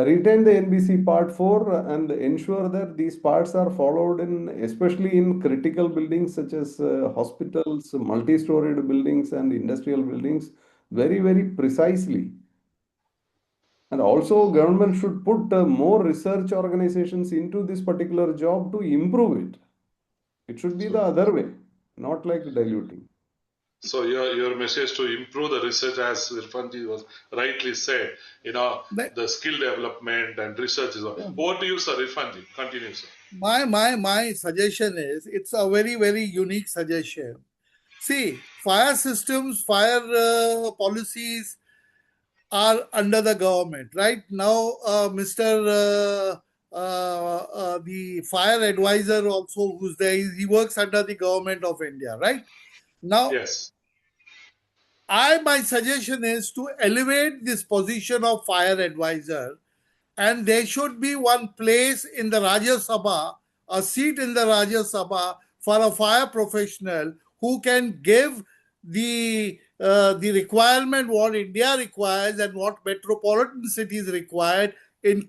retain the NBC Part 4 and ensure that these parts are followed in, especially in critical buildings such as hospitals, multi-storied buildings and industrial buildings, very, very precisely. And also government should put more research organizations into this particular job to improve it. It should be the other way, not like diluting. So your message to improve the research, as Irfanji was rightly said, the skill development and research is over to you, sir. Irfanji, continue, sir. My suggestion is, it's a very, very unique suggestion. See, fire systems, fire policies are under the government. Right now, Mr. The fire advisor also who's there, he works under the government of India, right? Now, Yes. my suggestion is to elevate this position of fire advisor, and there should be one place in the Rajya Sabha, a seat in the Rajya Sabha for a fire professional who can give the requirement what India requires and what metropolitan cities required in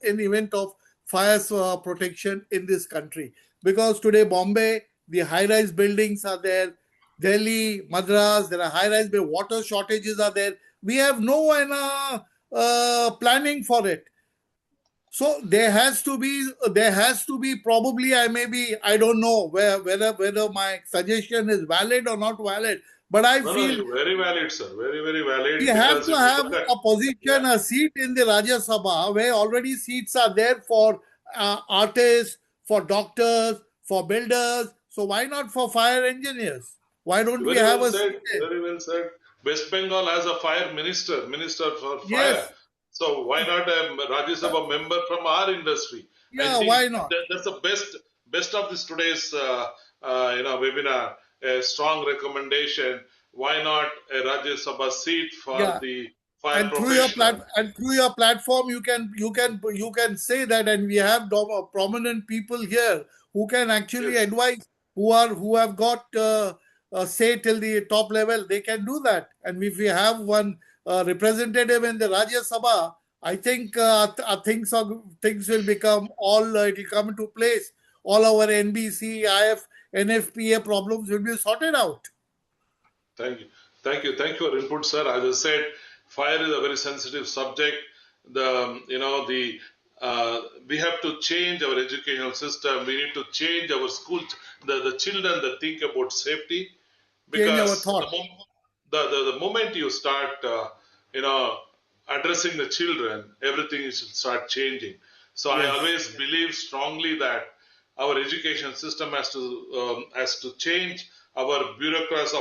event of fire protection in this country. Because today Bombay, the high-rise buildings are there. Delhi, Madras, there are high-rise, water shortages are there. We have no planning for it. So there has to be probably, I don't know whether my suggestion is valid or not valid, but I feel very valid, sir. Very, very valid. we have to have a position, a seat in the Rajya Sabha where already seats are there for artists, for doctors, for builders. So why not for fire engineers? Why don't we Very have well a said. seat there? Very well said. West Bengal has a fire minister, minister for fire. Yes. So why not a Rajya Sabha member from our industry? I Yeah, think why not? that's the best of this today's webinar. A strong recommendation. Why not a Rajya Sabha seat for Yeah. the fire And professional? through your platform, you can say that, and we have prominent people here who can actually Yes. advise, who have got say till the top level. They can do that, and if we have one representative in the Rajya Sabha, I think things will become all. It will come into place. All our NBC, IF, NFPA problems will be sorted out. Thank you. Thank you. Thank you for your input, sir. As I said, fire is a very sensitive subject. We have to change our educational system. We need to change our school, the children that think about safety, Change our because thought. the moment you start, addressing the children, everything should start changing. So I Yes. always believe strongly that our education system has to change. Our bureaucratic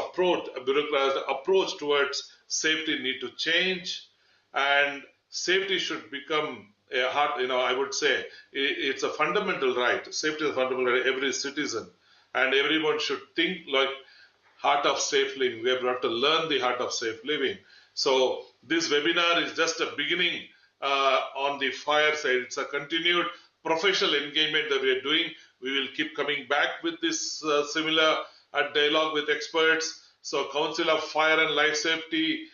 approach towards safety need to change, and safety should become a heart. I would say it's a fundamental right. Safety is a fundamental right of every citizen, and everyone should think like heart of safe living. We have got to learn the heart of safe living. So this webinar is just a beginning on the fire side. It's a continued professional engagement that we are doing. We will keep coming back with this similar dialogue with experts. So Council of Fire and Life Safety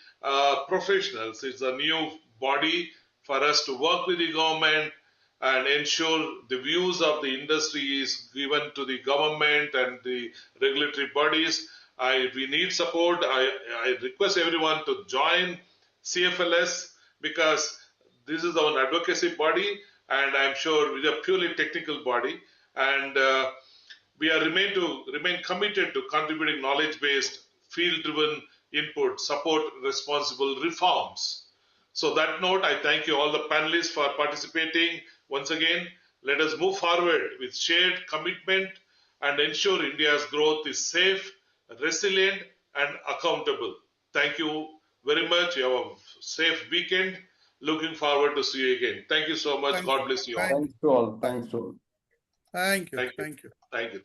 Professionals is a new body for us to work with the government and ensure the views of the industry is given to the government and the regulatory bodies. We need support. I request everyone to join CFLS, because this is our advocacy body, and I'm sure we are purely technical body, and we are remain committed to contributing knowledge-based, field-driven input, support responsible reforms. So that note, I thank you all the panelists for participating. Once again, let us move forward with shared commitment and ensure India's growth is safe, resilient, and accountable. Thank you very much. You have a safe weekend. Looking forward to see you again. Thank you so much. Thank God you. bless you all. Thanks to all. Thanks to all. Thank you. Thank you. Thank you. Thank you.